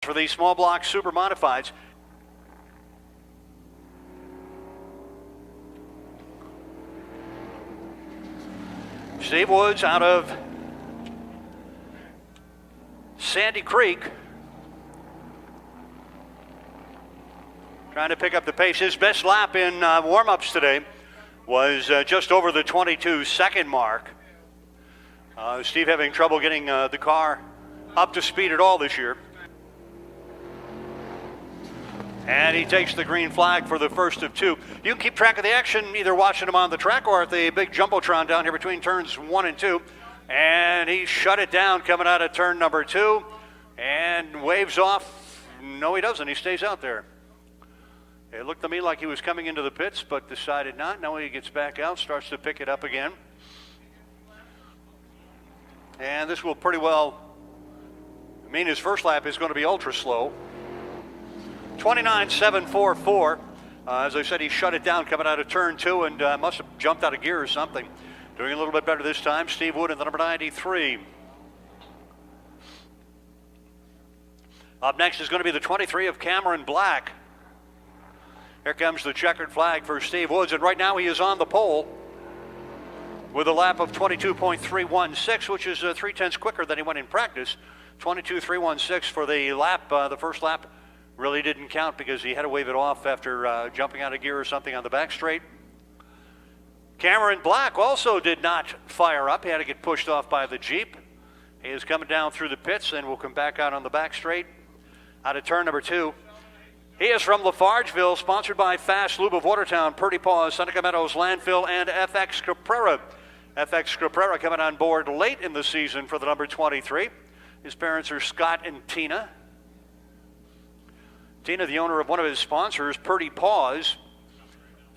for the small block super modifieds. Steve Woods out of Sandy Creek, trying to pick up the pace. His best lap in warm-ups today was just over the 22-second mark. Steve having trouble getting the car up to speed at all this year. And he takes the green flag for the first of two. You can keep track of the action either watching him on the track or at the big Jumbotron down here between turns 1 and 2. And he shut it down coming out of turn number 2 and waves off. No, he doesn't. He stays out there. It looked to me like he was coming into the pits, but decided not. Now he gets back out, starts to pick it up again. And this will pretty well mean his first lap is going to be ultra slow. 29.744. As I said, he shut it down coming out of turn 2 and must have jumped out of gear or something. Doing a little bit better this time, Steve Wood in the number 93. Up next is going to be the 23 of Cameron Black. Here comes the checkered flag for Steve Woods, and right now he is on the pole with a lap of 22.316, which is 0.3 quicker than he went in practice. 22.316 for the lap, the first lap. Really didn't count because he had to wave it off after jumping out of gear or something on the back straight. Cameron Black also did not fire up. He had to get pushed off by the Jeep. He is coming down through the pits and will come back out on the back straight out of turn number 2. He is from Lafargeville, sponsored by Fast Lube of Watertown, Purdy Paws, Seneca Meadows Landfill, and FX Caprera. FX Caprera coming on board late in the season for the number 23. His parents are Scott and Tina. Tina, the owner of one of his sponsors, Purdy Paws.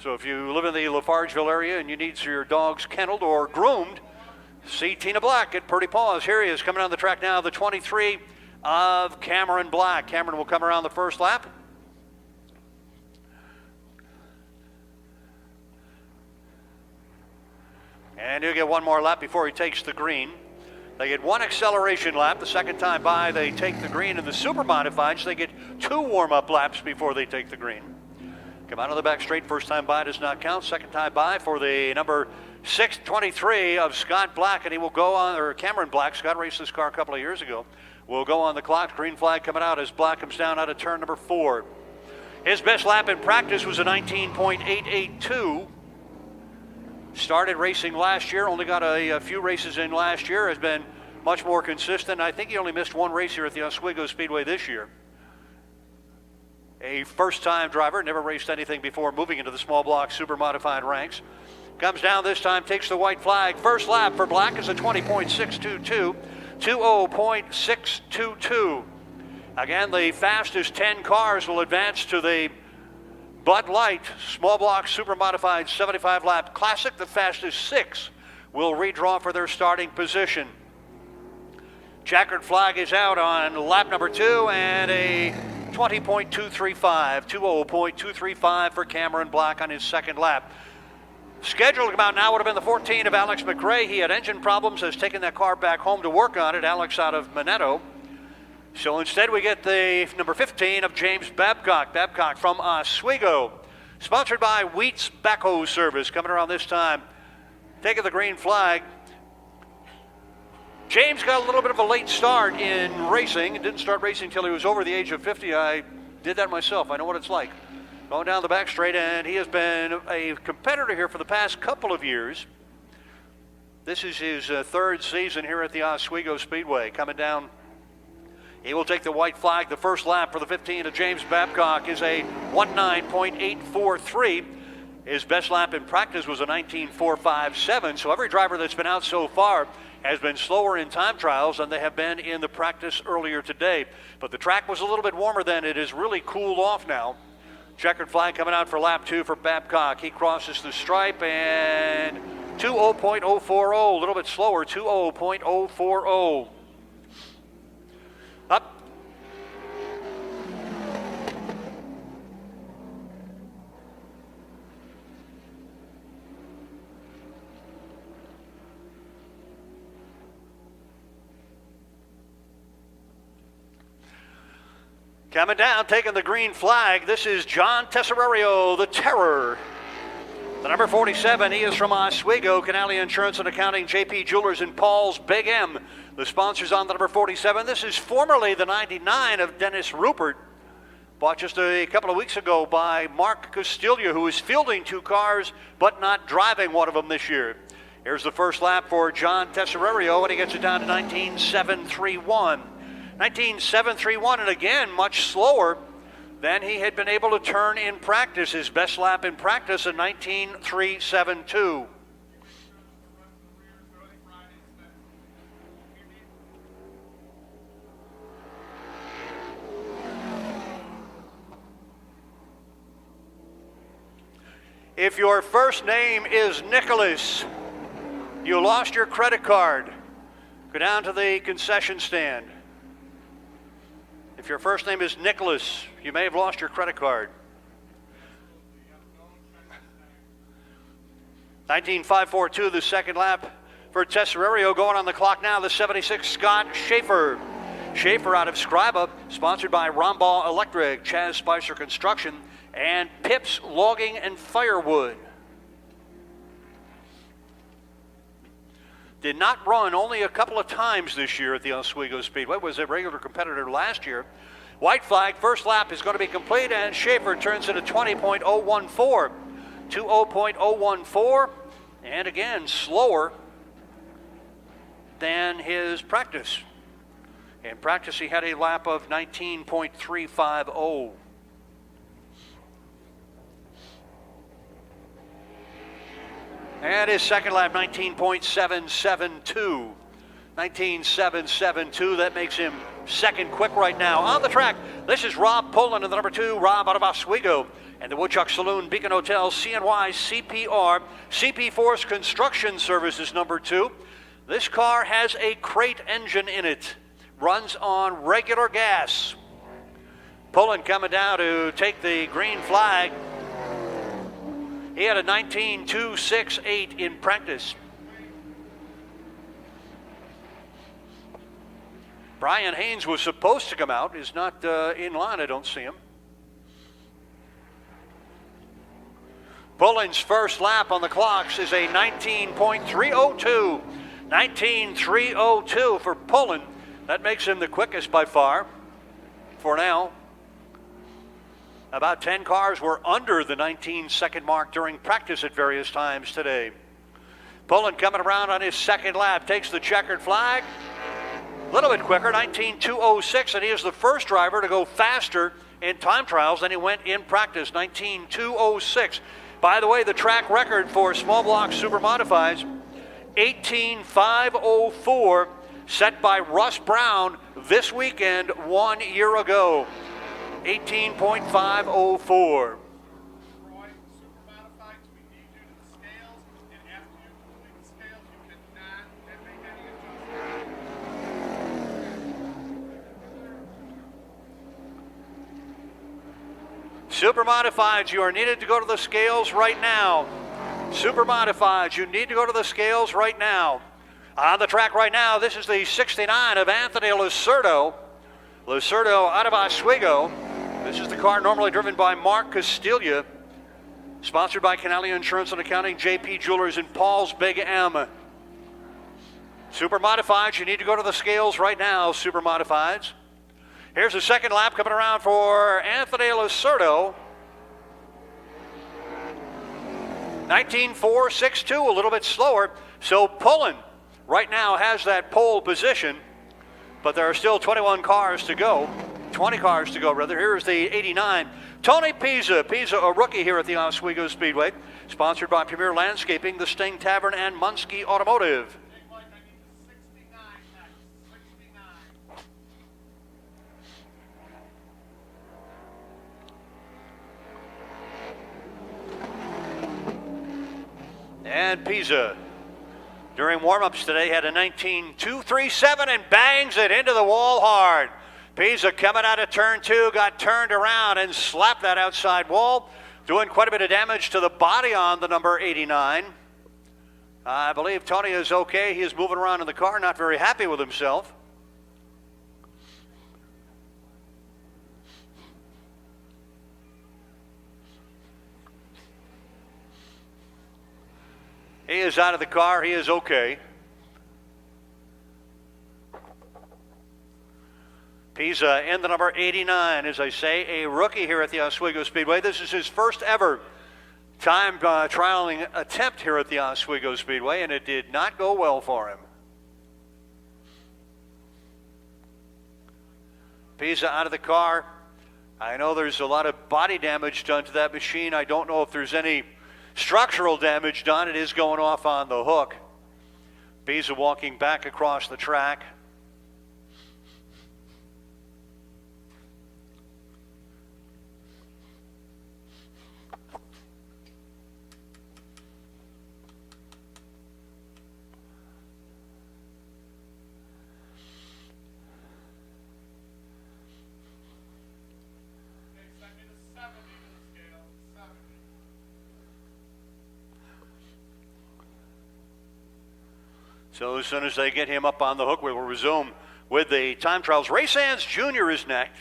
So if you live in the Lafargeville area and you need your dogs kenneled or groomed, see Tina Black at Purdy Paws. Here he is coming on the track now, the 23 of Cameron Black. Cameron will come around the first lap. And he'll get one more lap before he takes the green. They get one acceleration lap. The second time by, they take the green. In the super modifieds, they get 2 warm-up laps before they take the green. Come out of the back straight. First time by does not count. Second time by for the number 623 of Scott Black, and he will go on, or Cameron Black. Scott raced this car a couple of years ago. Will go on the clock. Green flag coming out as Black comes down out of turn number 4. His best lap in practice was a 19.882. Started racing last year, only got a few races in last year, has been much more consistent. I think he only missed one race here at the Oswego Speedway this year. A first-time driver, never raced anything before moving into the small block super modified ranks. Comes down this time, takes the white flag. First lap for Black is a 20.622, 20.622. Again, the fastest 10 cars will advance to the Bud Light Small Block Super Modified 75-lap Classic. The fastest 6 will redraw for their starting position. Checkered flag is out on lap number 2 and a 20.235, 20.235 for Cameron Black on his second lap. Scheduled to come out now would have been the 14 of Alex McRae. He had engine problems, has taken that car back home to work on it. Alex out of Minetto. So instead we get the number 15 of James Babcock. Babcock from Oswego. Sponsored by Wheats Backhoe Service. Coming around this time, taking the green flag. James got a little bit of a late start in racing. Didn't start racing until he was over the age of 50. I did that myself. I know what it's like. Going down the back straight, and he has been a competitor here for the past couple of years. This is his third season here at the Oswego Speedway. Coming down, he will take the white flag. The first lap for the 15 of James Babcock is a 19.843. His best lap in practice was a 19.457. So every driver that's been out so far has been slower in time trials than they have been in the practice earlier today. But the track was a little bit warmer then. It has really cooled off now. Checkered flag coming out for lap 2 for Babcock. He crosses the stripe and 20.040, a little bit slower, 20.040. Up. Coming down, taking the green flag, this is John Tesorario, the Terror. The number 47, he is from Oswego, Canali Insurance and Accounting, JP Jewelers, and Paul's Big M. The sponsors on the number 47. This is formerly the 99 of Dennis Rupert, bought just a couple of weeks ago by Mark Castiglia, who is fielding 2 cars but not driving one of them this year. Here's the first lap for John Tesorario, and he gets it down to 19.731. 19.731, and again, much slower than he had been able to turn in practice. His best lap in practice, a 19.372. If your first name is Nicholas, you lost your credit card, go down to the concession stand. If your first name is Nicholas, you may have lost your credit card. 19.542, the second lap for Tesorario. Going on the clock now, the 76, Scott Schaefer. Schaefer out of Scriba, sponsored by Romball Electric, Chaz Spicer Construction, and Pips Logging and Firewood. Did not run only a couple of times this year at the Oswego Speedway. Was a regular competitor last year. White flag, first lap is going to be complete, and Schaefer turns it at 20.014. 20.014, and again, slower than his practice. In practice, he had a lap of 19.350. And his second lap, 19.772. 19.772, that makes him second quick right now. On the track, this is Rob Pullen in the number 2, Rob out of Oswego. And the Woodchuck Saloon, Beacon Hotel, CNY, CPR, CP Force Construction Services number 2. This car has a crate engine in it. Runs on regular gas. Pullen coming down to take the green flag. He had a 19.268 in practice. Brian Haynes was supposed to come out. He's not in line. I don't see him. Pullen's first lap on the clocks is a 19.302. 19.302 for Pullen. That makes him the quickest by far for now. About 10 cars were under the 19-second mark during practice at various times today. Pullen coming around on his second lap, takes the checkered flag. A little bit quicker, 19.206, and he is the first driver to go faster in time trials than he went in practice, 19.206. By the way, the track record for small block super modifieds, 18.504, set by Russ Brown this weekend 1 year ago. 18.504. Super Modifieds, you are needed to go to the scales right now. Super Modifieds, you need to go to the scales right now. On the track right now, this is the 69 of Anthony Lucerdo. Lucerdo out of Oswego. This is the car normally driven by Mark Castiglia, sponsored by Canali Insurance and Accounting, JP Jewelers, and Paul's Big M. Super Modifieds, you need to go to the scales right now, Super Modifieds. Here's the second lap coming around for Anthony Lucerdo. 19.462, a little bit slower. So Pullen right now has that pole position, but there are still 21 cars to go. 20 cars to go, rather. Here's the 89. Tony Pisa. Pisa, a rookie here at the Oswego Speedway. Sponsored by Premier Landscaping, the Sting Tavern, and Munski Automotive. And Pisa, during warm-ups today, had a 19.237 and bangs it into the wall hard. Pisa coming out of turn 2, got turned around and slapped that outside wall, doing quite a bit of damage to the body on the number 89. I believe Tony is okay. He is moving around in the car, not very happy with himself. He is out of the car. He is okay. Pisa in the number 89, as I say, a rookie here at the Oswego Speedway. This is his first ever time trialing attempt here at the Oswego Speedway, and it did not go well for him. Pisa out of the car. I know there's a lot of body damage done to that machine. I don't know if there's any structural damage done. It is going off on the hook. Pisa walking back across the track. So as soon as they get him up on the hook, we will resume with the time trials. Ray Sands Jr. is next.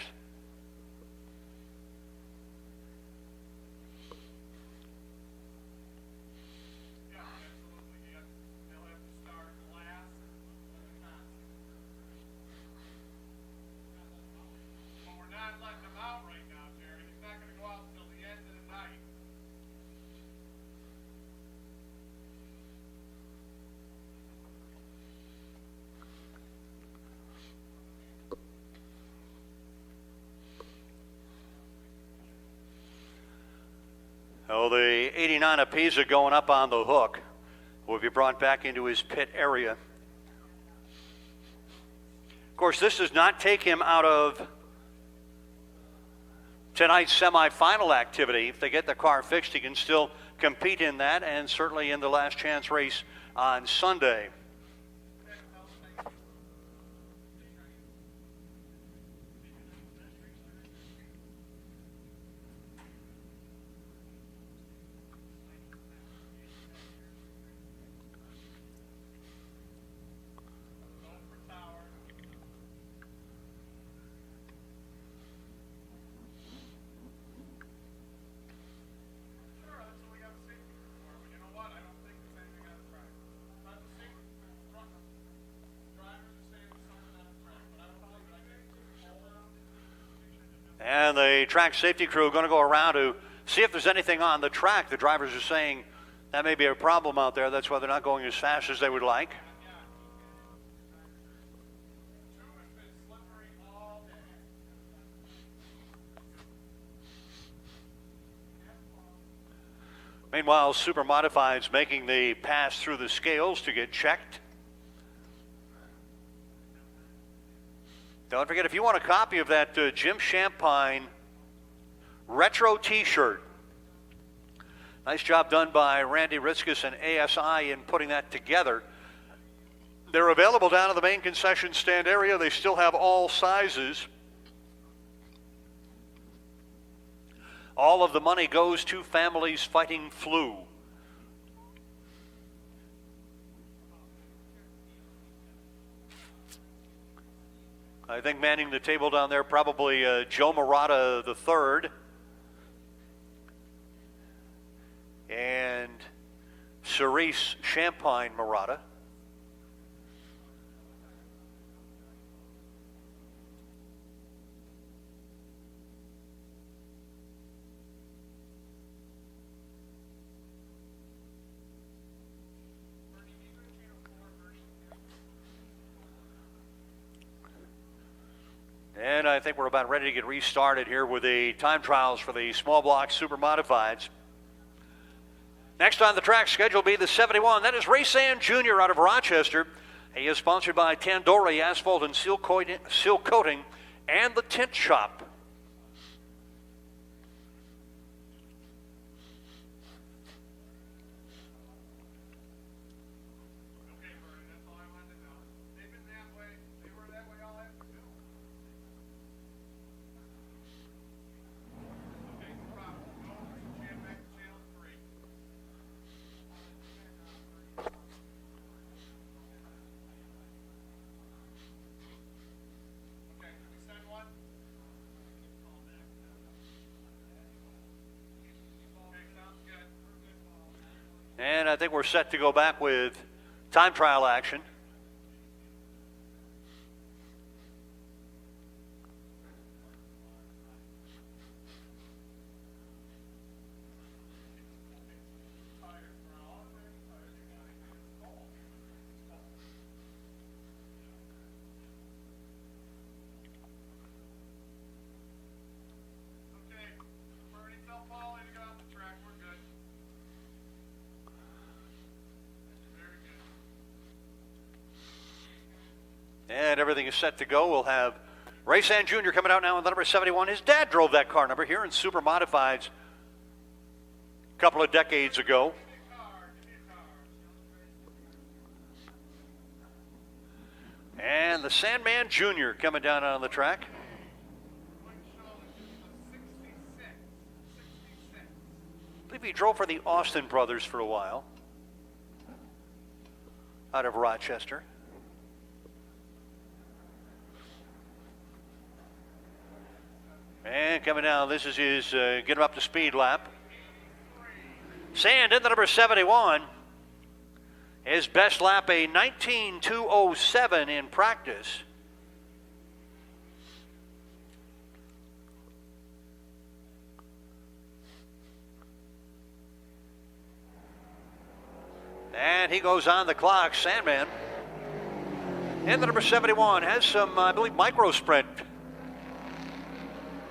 Oh, the 89 of Pisa going up on the hook will be brought back into his pit area. Of course, this does not take him out of tonight's semifinal activity. If they get the car fixed, he can still compete in that, and certainly in the last chance race on Sunday. And the track safety crew going to go around to see if there's anything on the track. The drivers are saying that may be a problem out there. That's why they're not going as fast as they would like. Meanwhile, Super Modified's making the pass through the scales to get checked. Don't forget, if you want a copy of that Jim Shampine retro t-shirt, nice job done by Randy Ritzkus and ASI in putting that together. They're available down in the main concession stand area. They still have all sizes. All of the money goes to families fighting flu. I think manning the table down there, probably Joe Murata III and Cerise Shampine Murata. And I think we're about ready to get restarted here with the time trials for the small block Super Modifieds. Next on the track schedule will be the 71. That is Ray Sands Jr. out of Rochester. He is sponsored by Tandori Asphalt and Seal Coating and the Tint Shop. And I think we're set to go back with time trial action. And everything is set to go. We'll have Ray Sands Jr. coming out now in the number 71. His dad drove that car number here in Super Modifieds a couple of decades ago. And the Sandman Jr. coming down on the track. I believe he drove for the Austin brothers for a while out of Rochester. And coming down, this is his get him up to speed lap. Sand in the number 71. His best lap, a 19.207 in practice. And he goes on the clock. Sandman in the number 71 has some, I believe, micro sprint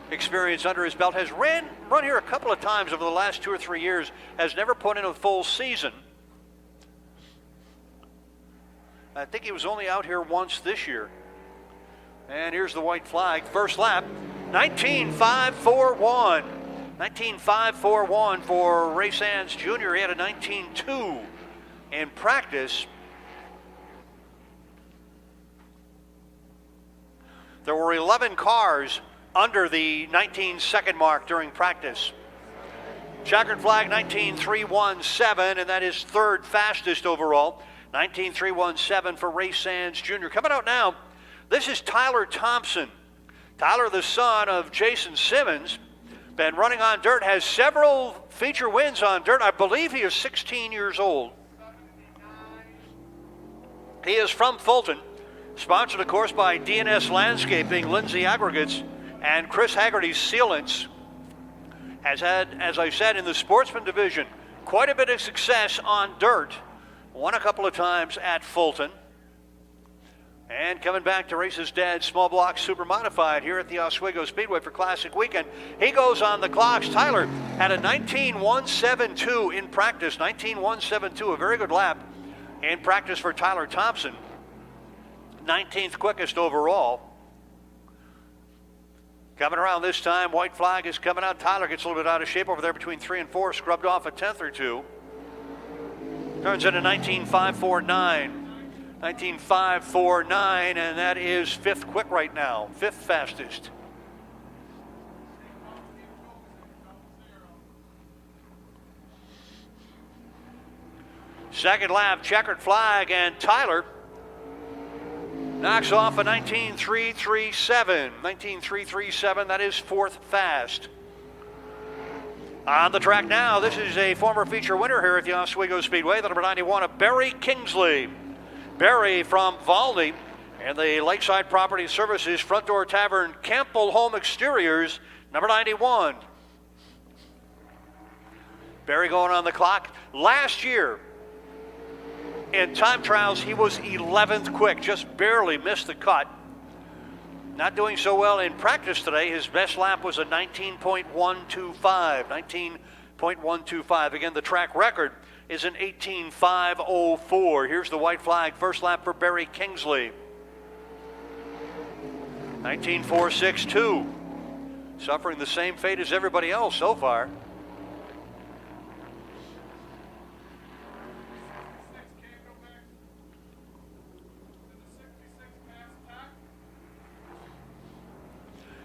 experience under his belt. Has run here a couple of times over the last 2 or 3 years. Has never put in a full season. I think he was only out here once this year. And here's the white flag. First lap, 19.541. 19.541 for Ray Sands Jr. He had a 19.2 in practice. There were 11 cars under the 19-second mark during practice. Checkered flag 19.317, and that is third fastest overall. 19.317 for Ray Sands Jr. Coming out now, this is Tyler Thompson. Tyler, the son of Jason Simmons, been running on dirt, has several feature wins on dirt. I believe he is 16 years old. He is from Fulton, sponsored, of course, by DNS Landscaping, Lindsay Aggregates, and Chris Haggerty's Sealants. Has had, as I said, in the sportsman division, quite a bit of success on dirt. Won a couple of times at Fulton. And coming back to race his dad's small block super modified here at the Oswego Speedway for Classic Weekend. He goes on the clocks. Tyler had a 19.172 in practice. 19.172, a very good lap in practice for Tyler Thompson. 19th quickest overall. Coming around this time, white flag is coming out. Tyler gets a little bit out of shape over there between 3 and 4, scrubbed off a tenth or two. Turns into 19.549. 19.549, and that is fifth quick right now, fifth fastest. Second lap, checkered flag, and Tyler knocks off a 19.337. 19.337, that is fourth fast. On the track now, this is a former feature winner here at the Oswego Speedway, the number 91 of Barry Kingsley. Barry from Valney and the Lakeside Property Services Front Door Tavern Campbell Home Exteriors, number 91. Barry going on the clock. Last year in time trials, he was 11th quick, just barely missed the cut. Not doing so well in practice today. His best lap was a 19.125. 19.125. Again, the track record is an 18.504. Here's the white flag. First lap for Barry Kingsley. 19.462. Suffering the same fate as everybody else so far.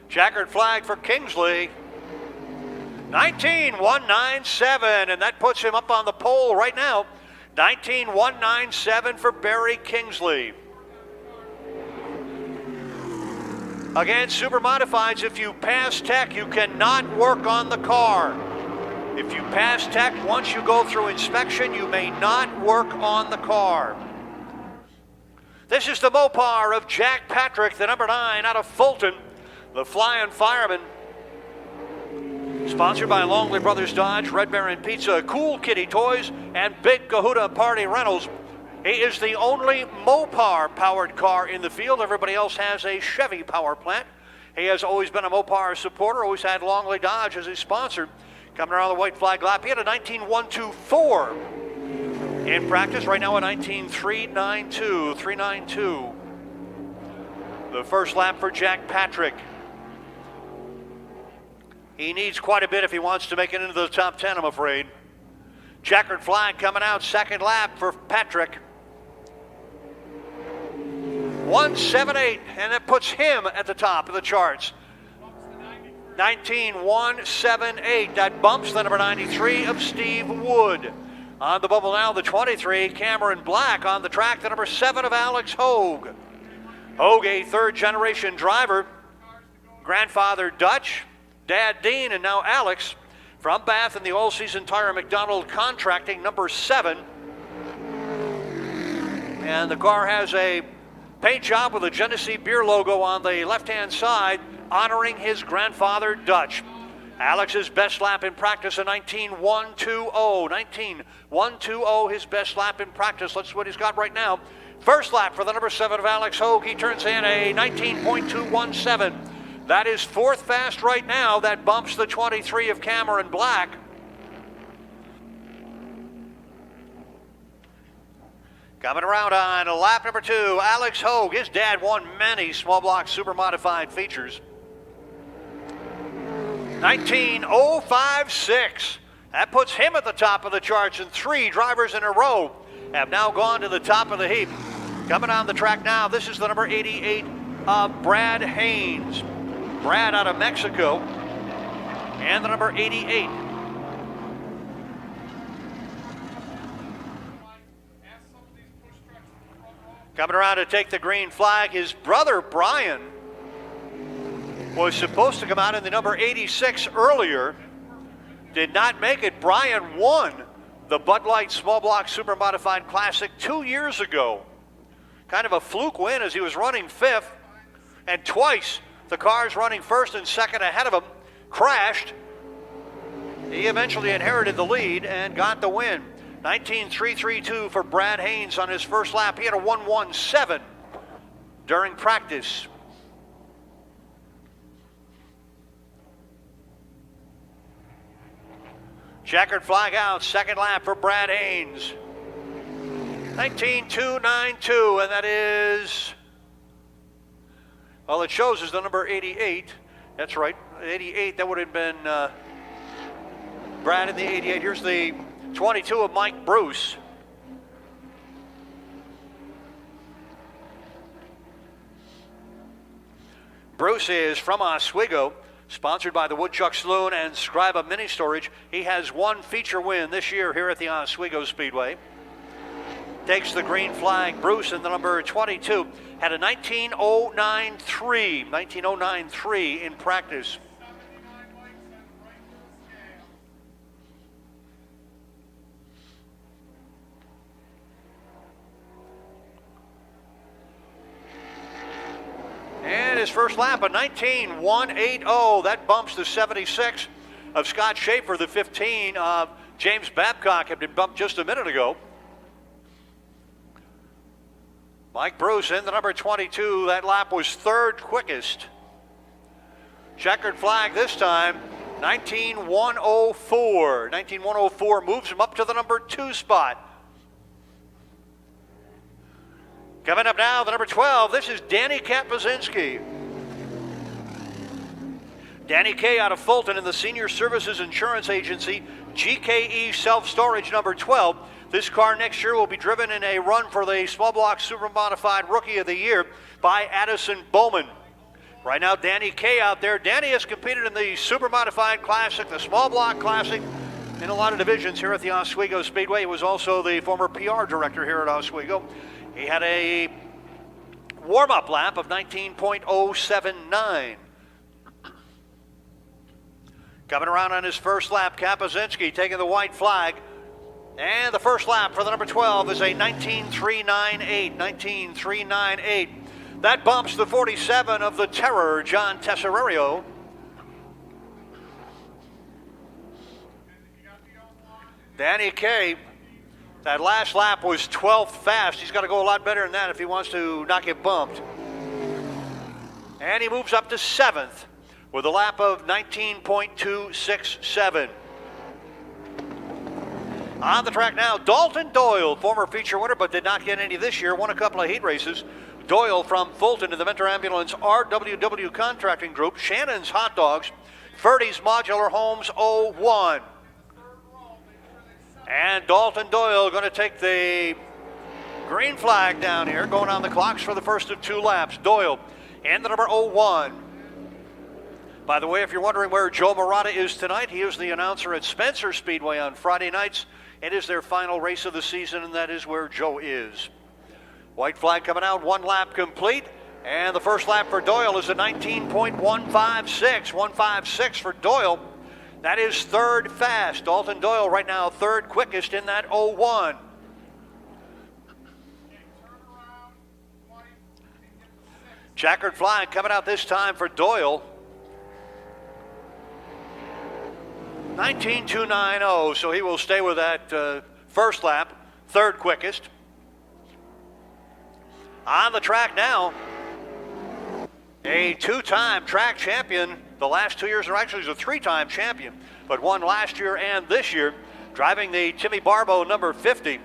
Checkered flag for Kingsley. 19.197, and that puts him up on the pole right now. 19.197 for Barry Kingsley. Again, super modifieds, if you pass tech, you cannot work on the car. If you pass tech, once you go through inspection, you may not work on the car. This is the Mopar of Jack Patrick, the number 9 out of Fulton, the Flying Fireman. Sponsored by Longley Brothers Dodge, Red Baron Pizza, Cool Kitty Toys, and Big Cahuta Party Rentals. He is the only Mopar-powered car in the field. Everybody else has a Chevy power plant. He has always been a Mopar supporter, always had Longley Dodge as his sponsor. Coming around the white flag lap, he had a 19.124 in practice. Right now a 19.392. The first lap for Jack Patrick. He needs quite a bit if he wants to make it into the top 10, I'm afraid. Checkered flag coming out, second lap for Patrick. 1:78, and that puts him at the top of the charts. 19.178. That bumps the number 93 of Steve Wood. On the bubble now, the 23, Cameron Black. On the track, the number 7 of Alex Hogue. Hogue, a third-generation driver. Grandfather Dutch, Dad Dean, and now Alex. From Bath in the all-season tire McDonald Contracting, number 7. And the car has a paint job with a Genesee Beer logo on the left-hand side, honoring his grandfather Dutch. Alex's best lap in practice, a 19.120. 19.120, his best lap in practice. Let's see what he's got right now. First lap for the number 7 of Alex Hogue. He turns in a 19.217. That is fourth fast right now. That bumps the 23 of Cameron Black. Coming around on lap number 2, Alex Hogue. His dad won many small block super modified features. 19.056. That puts him at the top of the charts, and 3 drivers in a row have now gone to the top of the heap. Coming on the track now, this is the number 88 of Brad Haynes. Brad out of Mexico, and the number 88. Coming around to take the green flag, his brother Brian was supposed to come out in the number 86 earlier. Did not make it. Brian won the Bud Light Small Block Super Modified Classic 2 years ago. Kind of a fluke win as he was running 5th, and twice the cars running first and second ahead of him crashed. He eventually inherited the lead and got the win. 19.332 for Brad Haynes on his first lap. He had a 1:17 during practice. Checkered flag out, second lap for Brad Haynes. 19.292, and that is, well, it shows as the number 88. That's right, 88, that would have been Brad in the 88. Here's the 22 of Mike Bruce. Bruce is from Oswego, sponsored by the Woodchuck Saloon and Scriba Mini Storage. He has one feature win this year here at the Oswego Speedway. Takes the green flag. Bruce in the number 22 had a 19.093 in practice. And his first lap, a 19.180. That bumps the 76 of Scott Schaefer. The 15 of James Babcock had been bumped just a minute ago. Mike Bruce in the number 22. That lap was third quickest. Checkered flag this time, 19.104. 19.104 moves him up to the number 2 spot. Coming up now, the number 12, this is Danny Katpazinski. Danny K. out of Fulton in the Senior Services Insurance Agency, GKE Self-Storage number 12. This car next year will be driven in a run for the Small Block Super Modified Rookie of the Year by Addison Bowman. Right now, Danny K. out there. Danny has competed in the Super Modified Classic, the Small Block Classic, in a lot of divisions here at the Oswego Speedway. He was also the former PR director here at Oswego. He had a warm-up lap of 19.079. Coming around on his first lap, Kapuzinski taking the white flag. And the first lap for the number 12 is a 19.398. 19.398. That bumps the 47 of the Terror, John Tesorario. Danny Kaye, that last lap was 12th fast. He's got to go a lot better than that if he wants to not get bumped. And he moves up to 7th with a lap of 19.267. On the track now, Dalton Doyle, former feature winner, but did not get any this year, won a couple of heat races. Doyle from Fulton in the Mentor Ambulance RWW Contracting Group, Shannon's Hot Dogs, Ferdy's Modular Homes 01. And Dalton Doyle going to take the green flag down here, going on the clocks for the first of 2 laps. Doyle and the number 01. By the way, if you're wondering where Joe Murata is tonight, he is the announcer at Spencer Speedway on Friday nights. It is their final race of the season, and that is where Joe is. White flag coming out, 1 lap complete. And the first lap for Doyle is a 19.156. 156 for Doyle. That is 3rd fast. Dalton Doyle right now 3rd quickest in that 01. Checkered flag coming out this time for Doyle. 19.290, so he will stay with that first lap, 3rd quickest. On the track now, a 2-time track champion. The last 2 years, or actually he's a 3-time champion, but won last year and this year, driving the Timmy Barbo number 50.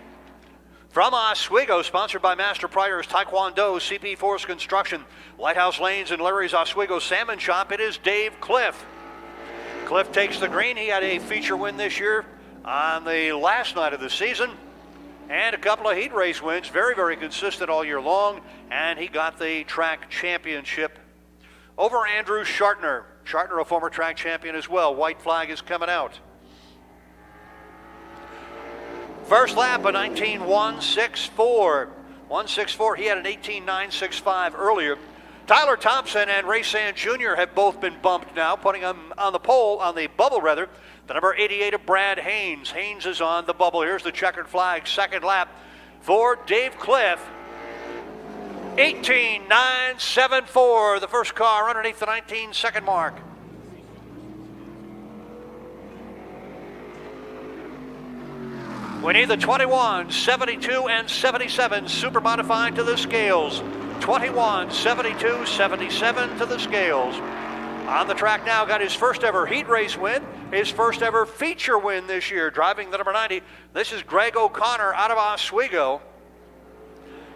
From Oswego, sponsored by Master Priors Taekwondo, CP Force Construction, Lighthouse Lanes, and Larry's Oswego Salmon Shop, it is Dave Cliff. Cliff takes the green. He had a feature win this year on the last night of the season, and a couple of heat race wins. Very, very consistent all year long, and he got the track championship over Andrew Schartner. Schartner, a former track champion as well. White flag is coming out. First lap, a 19.164. 164, he had an 18.965 earlier. Tyler Thompson and Ray Sand Jr. have both been bumped now, putting them on the pole, on the bubble rather. The number 88 of Brad Haynes. Haynes is on the bubble. Here's the checkered flag, 2nd lap for Dave Cliff. 18.974, the first car underneath the 19-second mark. We need the 21, 72, and 77 super modified to the scales. 21, 72, 77 to the scales. On the track now, got his first ever heat race win, his first ever feature win this year, driving the number 90. This is Greg O'Connor out of Oswego.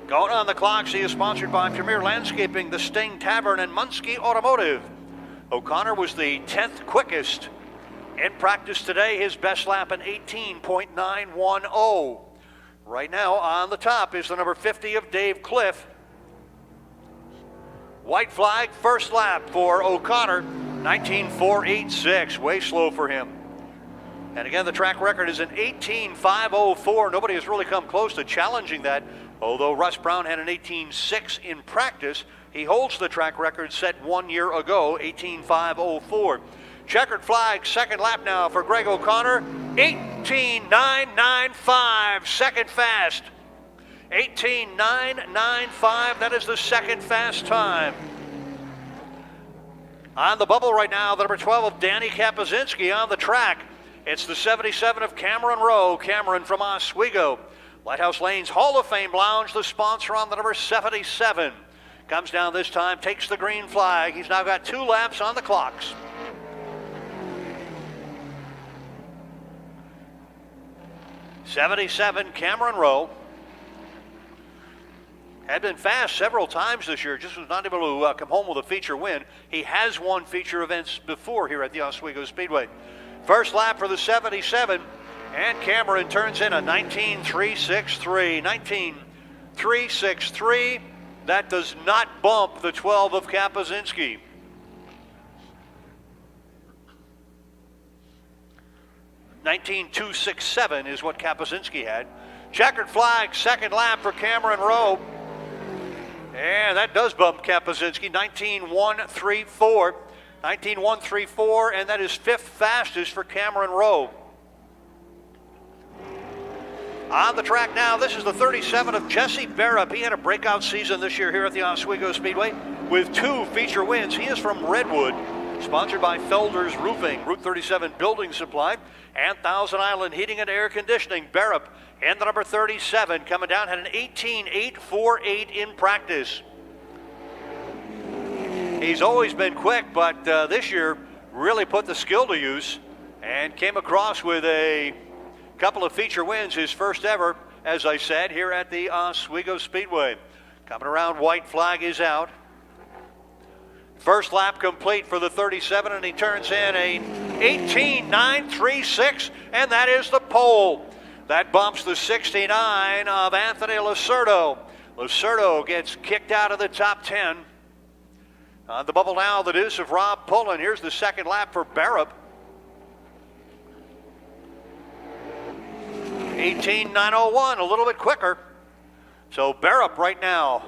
Going on the clocks, he is sponsored by Premier Landscaping, the Sting Tavern, and Munski Automotive. O'Connor was the 10th quickest in practice today. His best lap an 18.910. Right now on the top is the number 50 of Dave Cliff. White flag, first lap for O'Connor, 19.486, way slow for him. And again, the track record is an 18.504. Nobody has really come close to challenging that, although Russ Brown had an 18.6 in practice. He holds the track record set 1 year ago, 18.504. Checkered flag, 2nd lap now for Greg O'Connor, 18.995, 2nd fast. 18.995, that is the 2nd fast time. On the bubble right now, the number 12 of Danny Kapuzinski on the track. It's the 77 of Cameron Rowe, Cameron from Oswego. Lighthouse Lanes Hall of Fame Lounge, the sponsor on the number 77. Comes down this time, takes the green flag. He's now got 2 laps on the clocks. '77 Cameron Rowe. Had been fast several times this year, just was not able to come home with a feature win. He has won feature events before here at the Oswego Speedway. First lap for the 77, and Cameron turns in a 19.363. 19.363. That does not bump the 12 of Kapuzinski. $19.267 is what Kapuzinski had. Checkered flag, 2nd lap for Cameron Rowe. And that does bump Kapuzinski, 19.134. 19.134, and that is fifth fastest for Cameron Rowe. On the track now, this is the 37 of Jesse Barrett. He had a breakout season this year here at the Oswego Speedway with 2 feature wins. He is from Redwood, sponsored by Felder's Roofing, Route 37 Building Supply, and Thousand Island Heating and Air Conditioning. Barrett in the number 37, coming down, had an 18.848 in practice. He's always been quick, but this year really put the skill to use and came across with a couple of feature wins, his first ever, as I said, here at the Oswego Speedway. Coming around, white flag is out. First lap complete for the 37, and he turns in a 18.936, and that is the pole. That bumps the 69 of Anthony Lacerdo. Lacerdo gets kicked out of the top 10. On the bubble now, the deuce of Rob Pullen. Here's the second lap for Barrett. 18.901, a little bit quicker. So Barrett right now,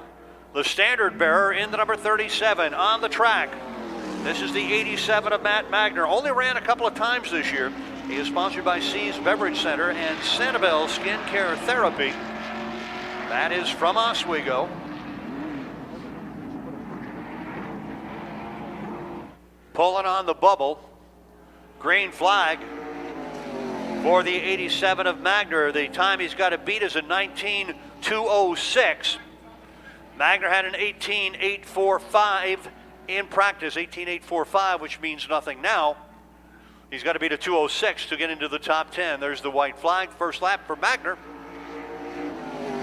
the standard bearer in the number 37 on the track. This is the 87 of Matt Magner. Only ran a couple of times this year. He is sponsored by C's Beverage Center and Sanibel Skin Care Therapy. That is from Oswego. Pulling on the bubble. Green flag for the 87 of Magner. The time he's got to beat is a 19.206. Magner had an 18.845 in practice, 18.845, which means nothing now. He's got to beat a 206 to get into the top 10. There's the white flag, first lap for Magner.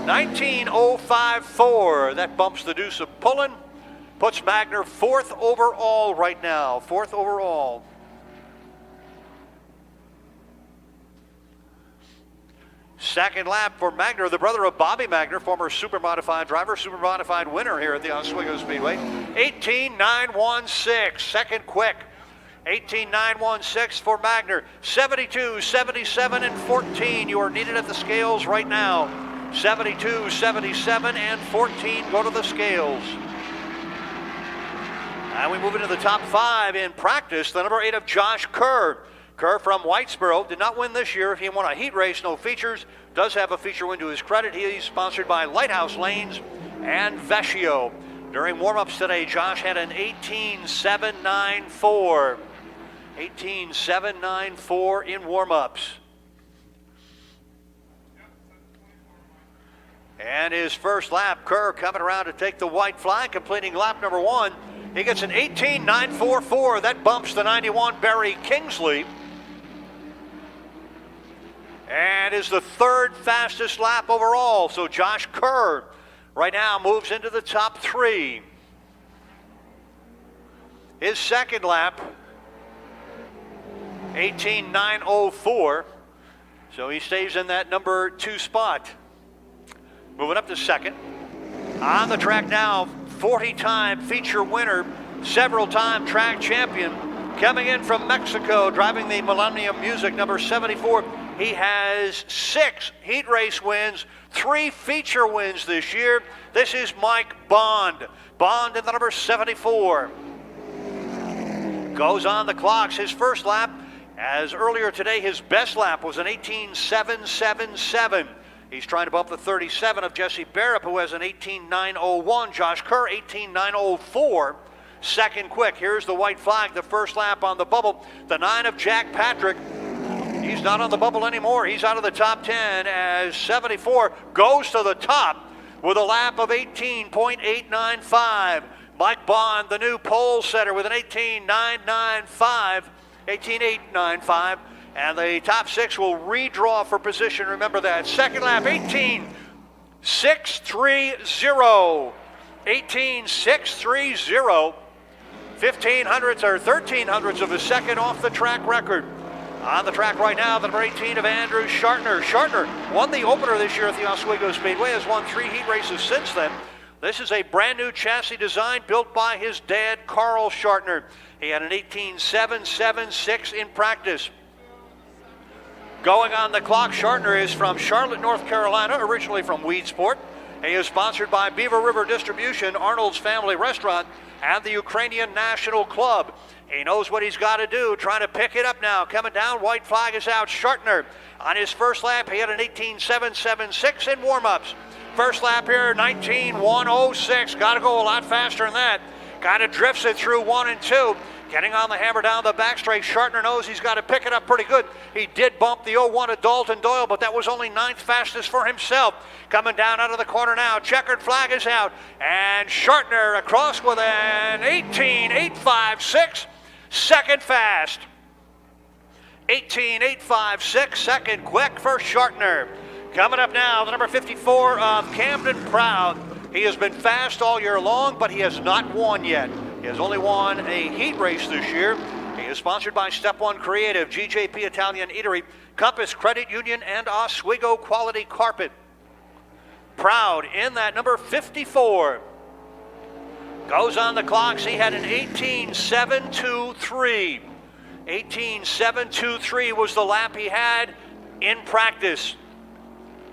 19.054, that bumps the deuce of Pullen, puts Magner 4th overall right now, 4th overall. Second lap for Magner, the brother of Bobby Magner, former super modified driver, super modified winner here at the Oswego Speedway. 18.916, second quick. 18.916 for Magner. 72, 77, and 14. You are needed at the scales right now. 72, 77, and 14 go to the scales. And we move into the top 5 in practice. The number 8 of Josh Kerr. Kerr from Whitesboro did not win this year. He won a heat race, no features. Does have a feature win to his credit. He is sponsored by Lighthouse Lanes and Vecchio. During warm-ups today, Josh had an 18.794. 18.794 in warm-ups. And his first lap, Kerr coming around to take the white flag, completing lap number 1. He gets an 18.944. That bumps the 91 Barry Kingsley. And is the 3rd fastest lap overall. So Josh Kerr right now moves into the top 3. His second lap, 18.904. So he stays in that number 2 spot. Moving up to second. On the track now, 40-time feature winner, several-time track champion, coming in from Mexico, driving the Millennium Music, number 74. He has 6 heat race wins, 3 feature wins this year. This is Mike Bond. Bond in the number 74. Goes on the clocks. His first lap, as earlier today, his best lap was an 18.777. He's trying to bump the 37 of Jesse Barrett, who has an 18.901. Josh Kerr, 18.904. Second quick. Here's the white flag, the first lap on the bubble. The 9 of Jack Patrick. He's not on the bubble anymore. He's out of the top 10 as 74 goes to the top with a lap of 18.895. Mike Bond, the new pole setter, with an 18.995, 18.895. And the top 6 will redraw for position. Remember that. Second lap, 18.630. 18.630. 1500ths or 1300ths of a second off the track record. On the track right now, the number 18 of Andrew Schartner. Schartner won the opener this year at the Oswego Speedway, has won 3 heat races since then. This is a brand new chassis design built by his dad, Carl Schartner. He had an 18.776 in practice. Going on the clock, Schartner is from Charlotte, North Carolina, originally from Weedsport. He is sponsored by Beaver River Distribution, Arnold's Family Restaurant, and the Ukrainian National Club. He knows what he's got to do, trying to pick it up now. Coming down, white flag is out. Schartner on his first lap, he had an 18.776 in warm-ups. First lap here, 19.106. Got to go a lot faster than that. Kind of drifts it through 1 and 2. Getting on the hammer down the back straight. Schartner knows he's got to pick it up pretty good. He did bump the 01 of Dalton Doyle, but that was only 9th fastest for himself. Coming down out of the corner now. Checkered flag is out. And Schartner across with an 18.856. Second fast. 18.856. Second quick for Schartner. Coming up now, the number 54 of Camden Proud. He has been fast all year long, but he has not won yet. He has only won a heat race this year. He is sponsored by Step One Creative, GJP Italian Eatery, Compass Credit Union, and Oswego Quality Carpet. Proud in that number 54. Goes on the clocks. He had an 18.723. 18.723 was the lap he had in practice.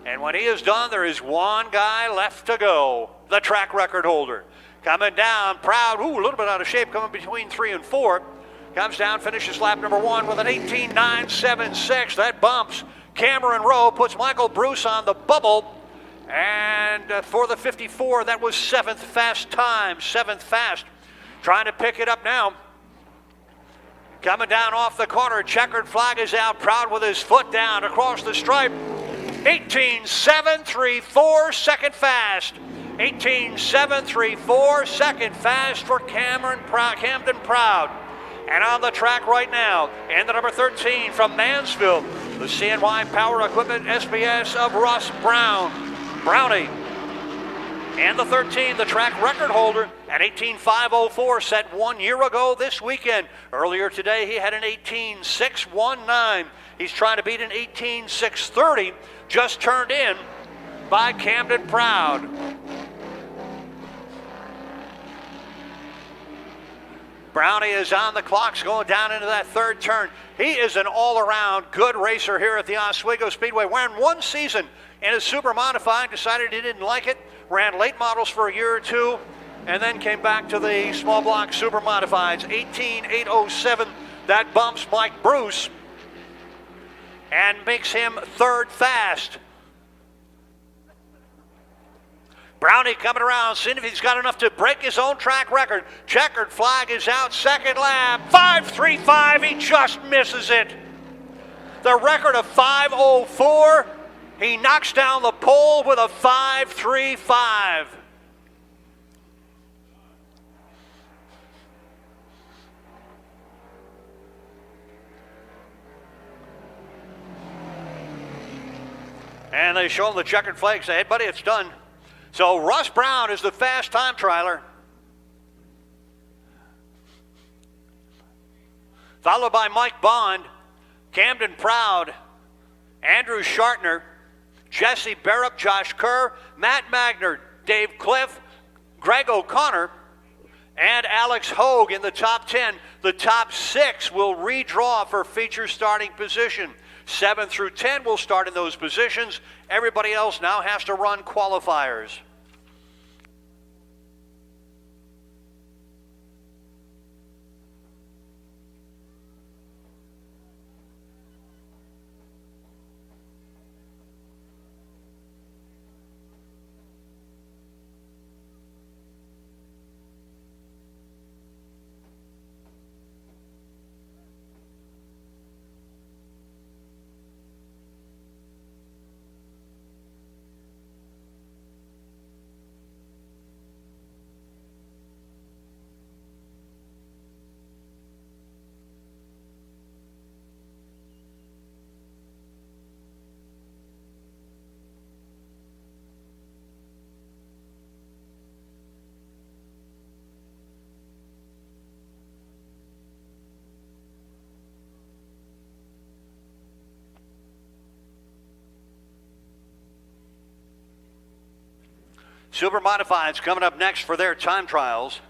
And when he is done, there is one guy left to go, the track record holder. Coming down, Proud, a little bit out of shape, coming between 3 and 4. Comes down, finishes lap number 1 with an 18.976. That bumps Cameron Rowe, puts Michael Bruce on the bubble. And for the 54, that was 7th fast time, 7th fast. Trying to pick it up now. Coming down off the corner, checkered flag is out. Proud with his foot down across the stripe. 18.734, second fast. 18.734, second fast for Camden Proud. And on the track right now, in the number 13 from Mansfield, the CNY Power Equipment SBS of Russ Brownie. And the 13, the track record holder, an 18.504 set 1 year ago this weekend. Earlier today, he had an 18.619. He's trying to beat an 18.630, just turned in by Camden Proud. Brownie is on the clocks going down into that third turn. He is an all-around good racer here at the Oswego Speedway. Ran one season in a super modified, decided he didn't like it, ran late models for a year or two, and then came back to the small block super modifieds. 18.807, that bumps Mike Bruce and makes him third fast. Brownie coming around, seeing if he's got enough to break his own track record. Checkered flag is out, second lap, 5.35, he just misses it. The record of 5.04, he knocks down the pole with a 5.35. And they show him the checkered flag, say, hey, buddy, it's done. So Russ Brown is the fast time trialer. Followed by Mike Bond, Camden Proud, Andrew Schartner, Jesse Barrett, Josh Kerr, Matt Magner, Dave Cliff, Greg O'Connor, and Alex Hogue in the top 10. The top 6 will redraw for feature starting position. 7 through 10 will start in those positions. Everybody else now has to run qualifiers. Super Modifieds coming up next for their time trials.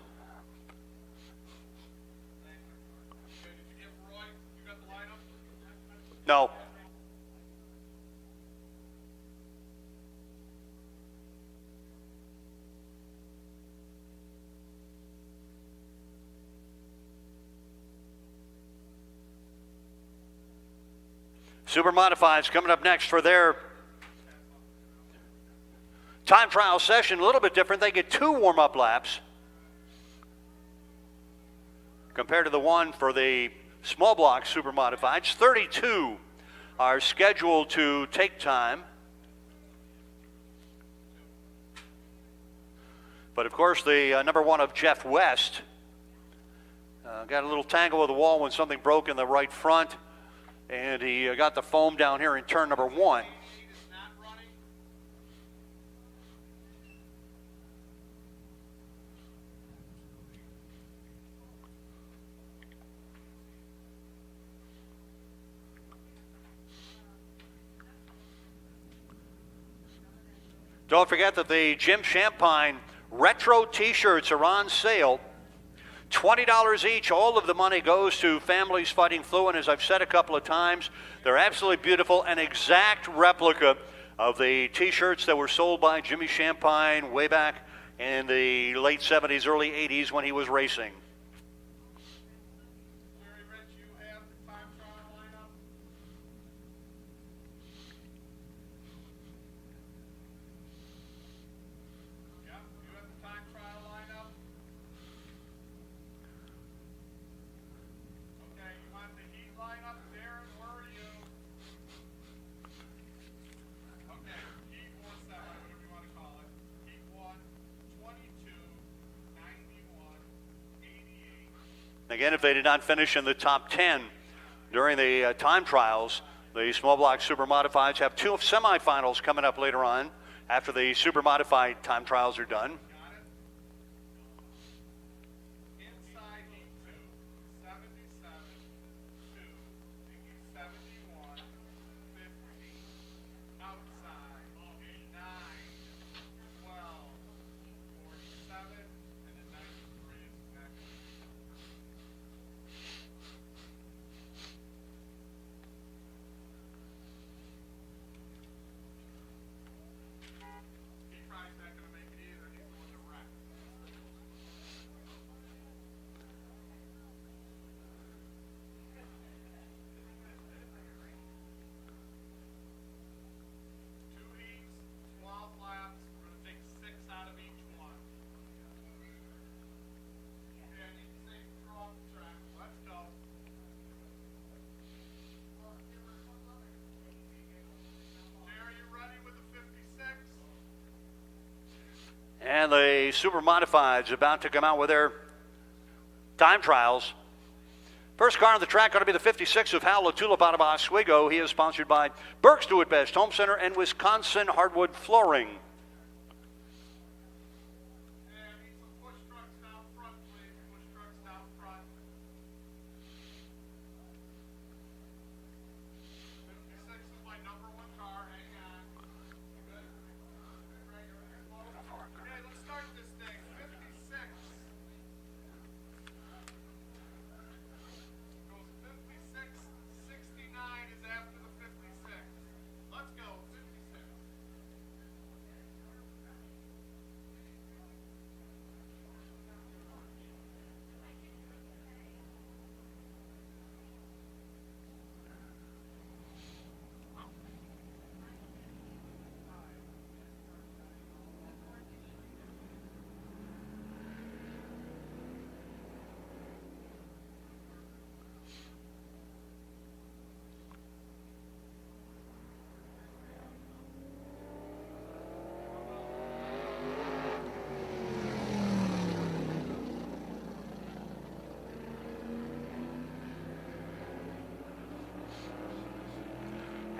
No. Super Modifieds coming up next for their time trial session. A little bit different. They get 2 warm-up laps compared to the one for the small block Super Modifieds. 32 are scheduled to take time. But of course, the number 1 of Jeff West got a little tangle with the wall when something broke in the right front, and he got the foam down here in turn number 1. Don't forget that the Jim Shampine retro t-shirts are on sale. $20 each. All of the money goes to families fighting flu, and as I've said a couple of times, they're absolutely beautiful, an exact replica of the t-shirts that were sold by Jimmy Shampine way back in the late 70s, early 80s when he was racing. Again, if they did not finish in the top 10 during the time trials, the small block Super Modifieds have 2 semifinals coming up later on after the Super Modified time trials are done. And the Super Modifieds about to come out with their time trials. First car on the track going to be the 56 of Hal LaTulip out of Oswego. He is sponsored by Burke's Do It Best Home Center and Wisconsin Hardwood Flooring.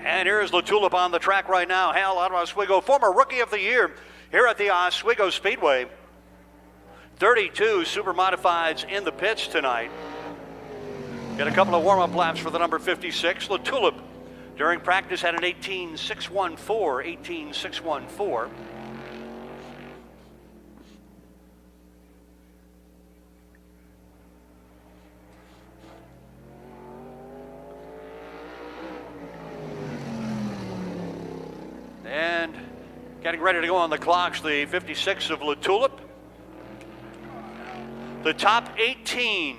And here's LaTulip on the track right now. Hal out of Oswego, former Rookie of the Year here at the Oswego Speedway. 32 Super Modifieds in the pits tonight. Got a couple of warm-up laps for the number 56. LaTulip during practice had an 18.614, 18.614. And getting ready to go on the clocks, the 56 of LaTulip. The top 18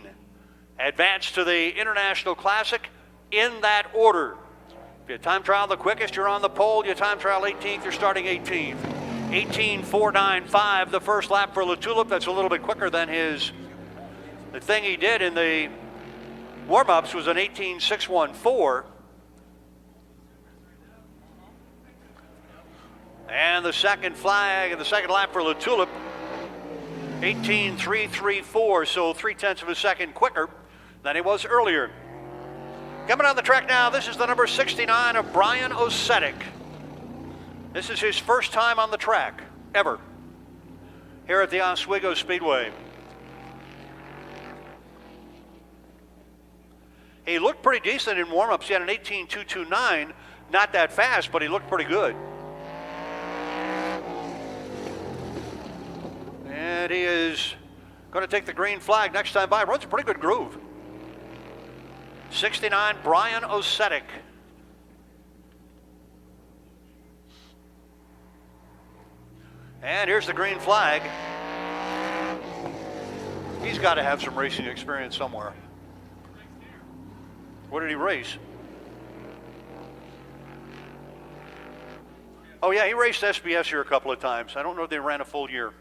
advance to the International Classic in that order. If you time trial the quickest, you're on the pole. You time trial 18th, you're starting 18th. 18.495 the first lap for LeTulip. That's a little bit quicker than the thing he did in the warm-ups was an 18.614. And the second flag and the second lap for LeTulip, 18.334, so 0.3 of a second quicker than he was earlier. Coming on the track now, this is the number 69 of Brian Osetic. This is his first time on the track, ever, here at the Oswego Speedway. He looked pretty decent in warm-ups. He had an 18.229, not that fast, but he looked pretty good. And he is going to take the green flag next time by. Runs a pretty good groove. 69, Brian Osetic. And here's the green flag. He's got to have some racing experience somewhere. What did he race? Oh yeah, he raced SBS here a couple of times. I don't know if they ran a full year.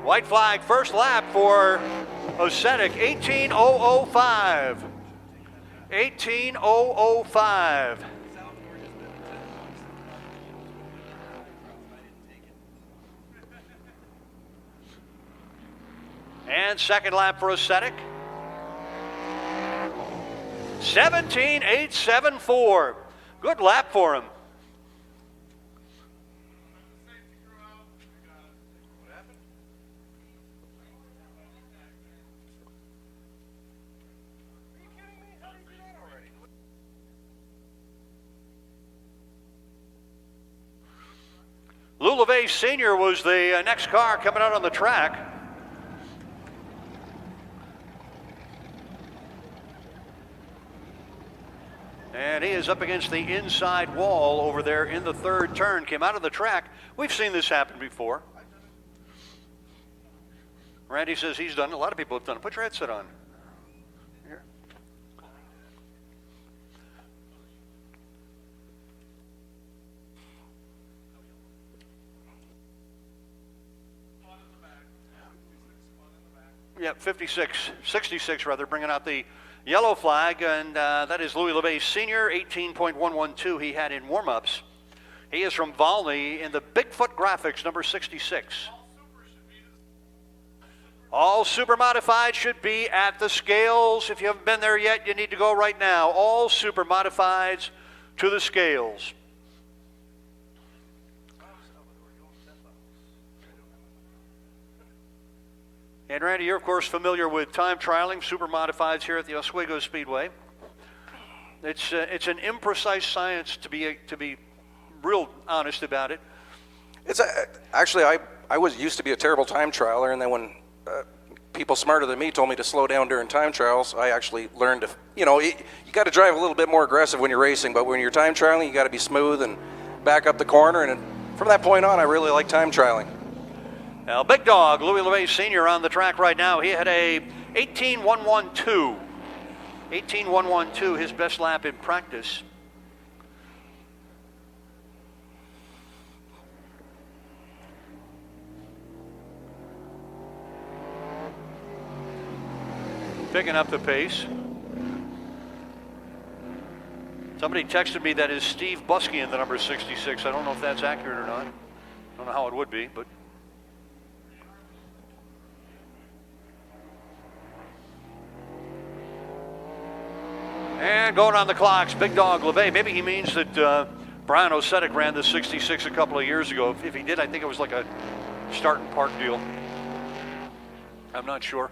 White flag, first lap for Osetic, 18.005. 18.005. And second lap for Osetic, 17.874. Good lap for him. Lou LeVay Sr. was the next car coming out on the track. And he is up against the inside wall over there in the third turn. Came out of the track. We've seen this happen before. Randy says he's done it. A lot of people have done it. Put your headset on. Here. Yeah, 66 rather, bringing out the yellow flag, and that is Louis LeVay Sr., 18.112 he had in warm-ups. He is from Volney in the Bigfoot Graphics, number 66. All super modified should be at the scales. If you haven't been there yet, you need to go right now. All super modifieds to the scales. And Randy, you're of course familiar with time trialing, super modifieds here at the Oswego Speedway. It's an imprecise science, to be real honest about it. It's actually I used to be a terrible time trialer, and then when people smarter than me told me to slow down during time trials, I actually learned to, you got to drive a little bit more aggressive when you're racing, but when you're time trialing, you got to be smooth and back up the corner. And from that point on, I really like time trialing. Now, Big Dog, Louis LeVay Sr. on the track right now. He had a 18.112. 18.112, his best lap in practice. Picking up the pace. Somebody texted me that is Steve Buskian, the number 66. I don't know if that's accurate or not. I don't know how it would be, but. And going on the clocks, Big Dog LeVay. Maybe he means that Brian Osetic ran the 66 a couple of years ago. If he did, I think it was like a start and park deal. I'm not sure.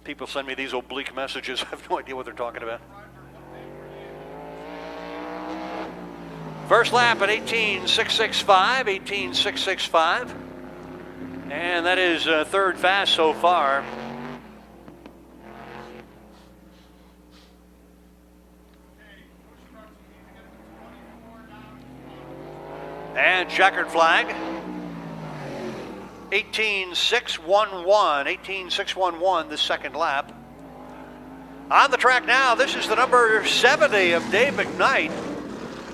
People send me these oblique messages. I have no idea what they're talking about. First lap at 18.665, 18.665. And that is third fast so far. And checkered flag. 18.611, 18.611 the second lap. On the track now, this is the number 70 of Dave McKnight.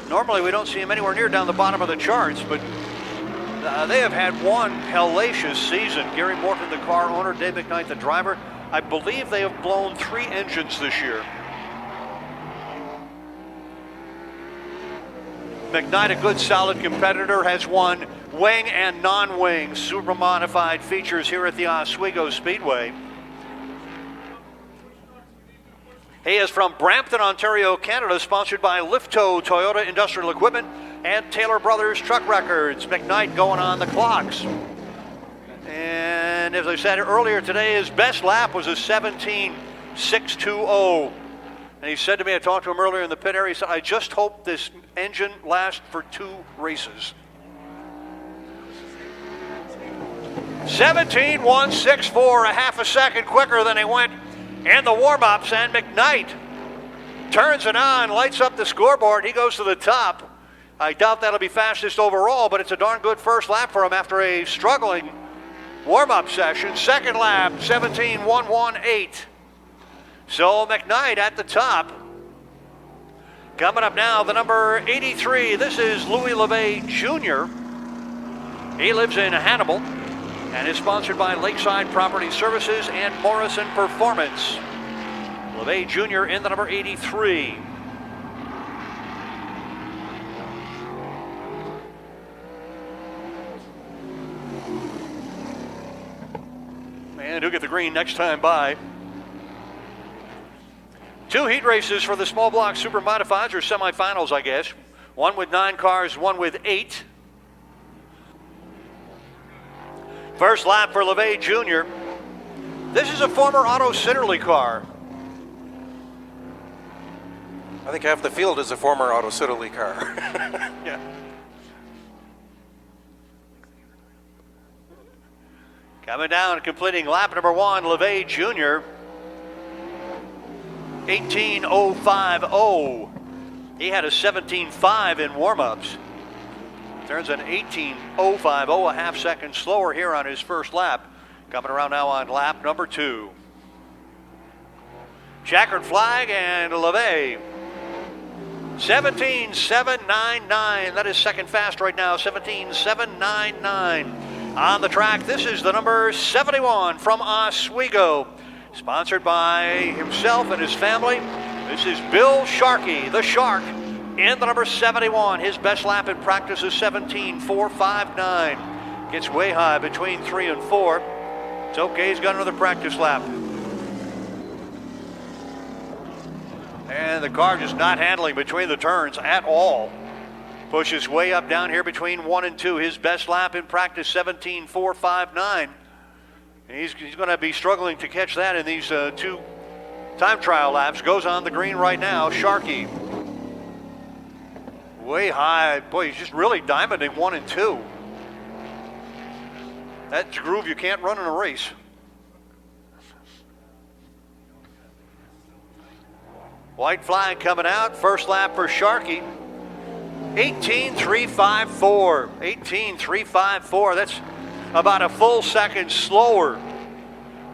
Normally we don't see him anywhere near down the bottom of the charts, but they have had one hellacious season. Gary Morton, the car owner, Dave McKnight, the driver. I believe they have blown 3 engines this year. McKnight, a good solid competitor, has won wing and non-wing super modified features here at the Oswego Speedway. He is from Brampton, Ontario, Canada, sponsored by Lifto Toyota Industrial Equipment and Taylor Brothers Truck Records. McKnight going on the clocks. And as I said earlier today, his best lap was a 17.620. And he said to me, I talked to him earlier in the pit area, he said, I just hope this engine lasts for 2 races. 17.164, a half a second quicker than he went in the warm-ups, and McKnight turns it on, lights up the scoreboard. He goes to the top. I doubt that'll be fastest overall, but it's a darn good first lap for him after a struggling warm-up session. Second lap, 17.118. So McKnight at the top. Coming up now, the number 83. This is Louis LeVay Jr. He lives in Hannibal and is sponsored by Lakeside Property Services and Morrison Performance. LeVay Jr. in the number 83. And he'll get the green next time by. 2 heat races for the small block super modifieds, or semifinals, I guess. One with 9 cars, one with 8. First lap for LeVay Jr. This is a former Otto Sitterly car. I think half the field is a former Otto Sitterly car. Yeah. Coming down, completing lap number 1, LeVay Jr. 18.050. He had a 17.5 in warm-ups. Turns an 18.050, a half second slower here on his first lap. Coming around now on lap number 2. Checkered flag and LeVay. 17.799. That is second fast right now, 17.799. On the track, this is the number 71 from Oswego. Sponsored by himself and his family. This is Bill Sharkey, the Shark, in the number 71. His best lap in practice is 17.459. Gets way high between 3 and 4. It's okay, he's got another practice lap. And the car just not handling between the turns at all. Pushes way up down here between 1 and 2. His best lap in practice, 17.459. He's going to be struggling to catch that in these 2 time trial laps. Goes on the green right now. Sharkey. Way high. Boy, he's just really diamonding 1 and 2. That's a groove you can't run in a race. White flag coming out. First lap for Sharkey. 18.354. 18.354. That's about a full second slower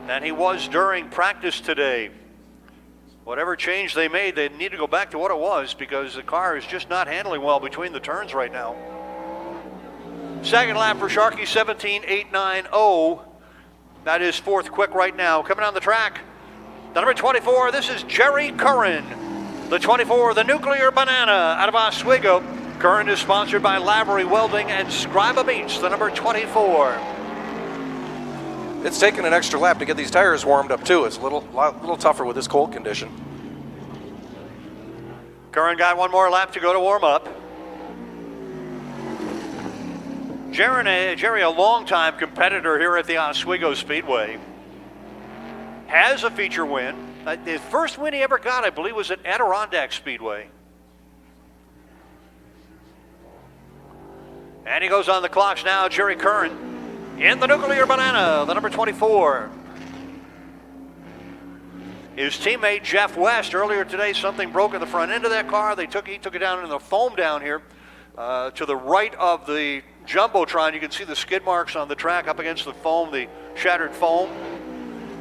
than he was during practice today. Whatever change they made, they need to go back to what it was because the car is just not handling well between the turns right now. Second lap for Sharkey, 17.890. That is fourth quick right now. Coming on the track, the number 24, this is Jerry Curran. The 24, the Nuclear Banana out of Oswego. Curran is sponsored by Lavery Welding and Scriba Meats, the number 24. It's taken an extra lap to get these tires warmed up too. It's a little tougher with this cold condition. Curran got one more lap to go to warm up. Jerry, a longtime competitor here at the Oswego Speedway, has a feature win. The first win he ever got, I believe, was at Adirondack Speedway. And he goes on the clocks now, Jerry Curran, in the Nuclear Banana, the number 24. His teammate Jeff West, earlier today, something broke in the front end of that car. He took it down in the foam down here to the right of the Jumbotron. You can see the skid marks on the track up against the foam, the shattered foam.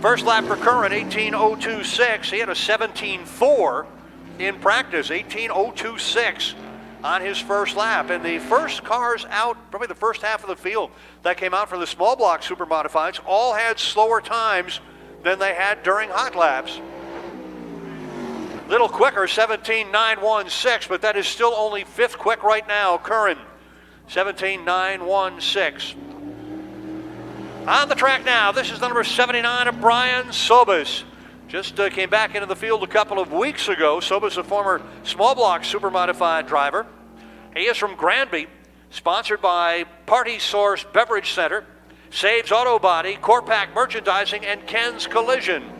First lap for Curran, 18:02.6. He had a 17.4 in practice, 18:02.6 on his first lap. And the first cars out, probably the first half of the field that came out for the small block super modifieds, all had slower times than they had during hot laps. Little quicker, 17.916, but that is still only fifth quick right now. Curran, 17.916. On the track now, this is the number 79 of Brian Sobis. Just came back into the field a couple of weeks ago. Sobis, a former small block super modified driver. He is from Granby, sponsored by Party Source Beverage Center, Saves Auto Body, Corpac Merchandising, and Ken's Collision.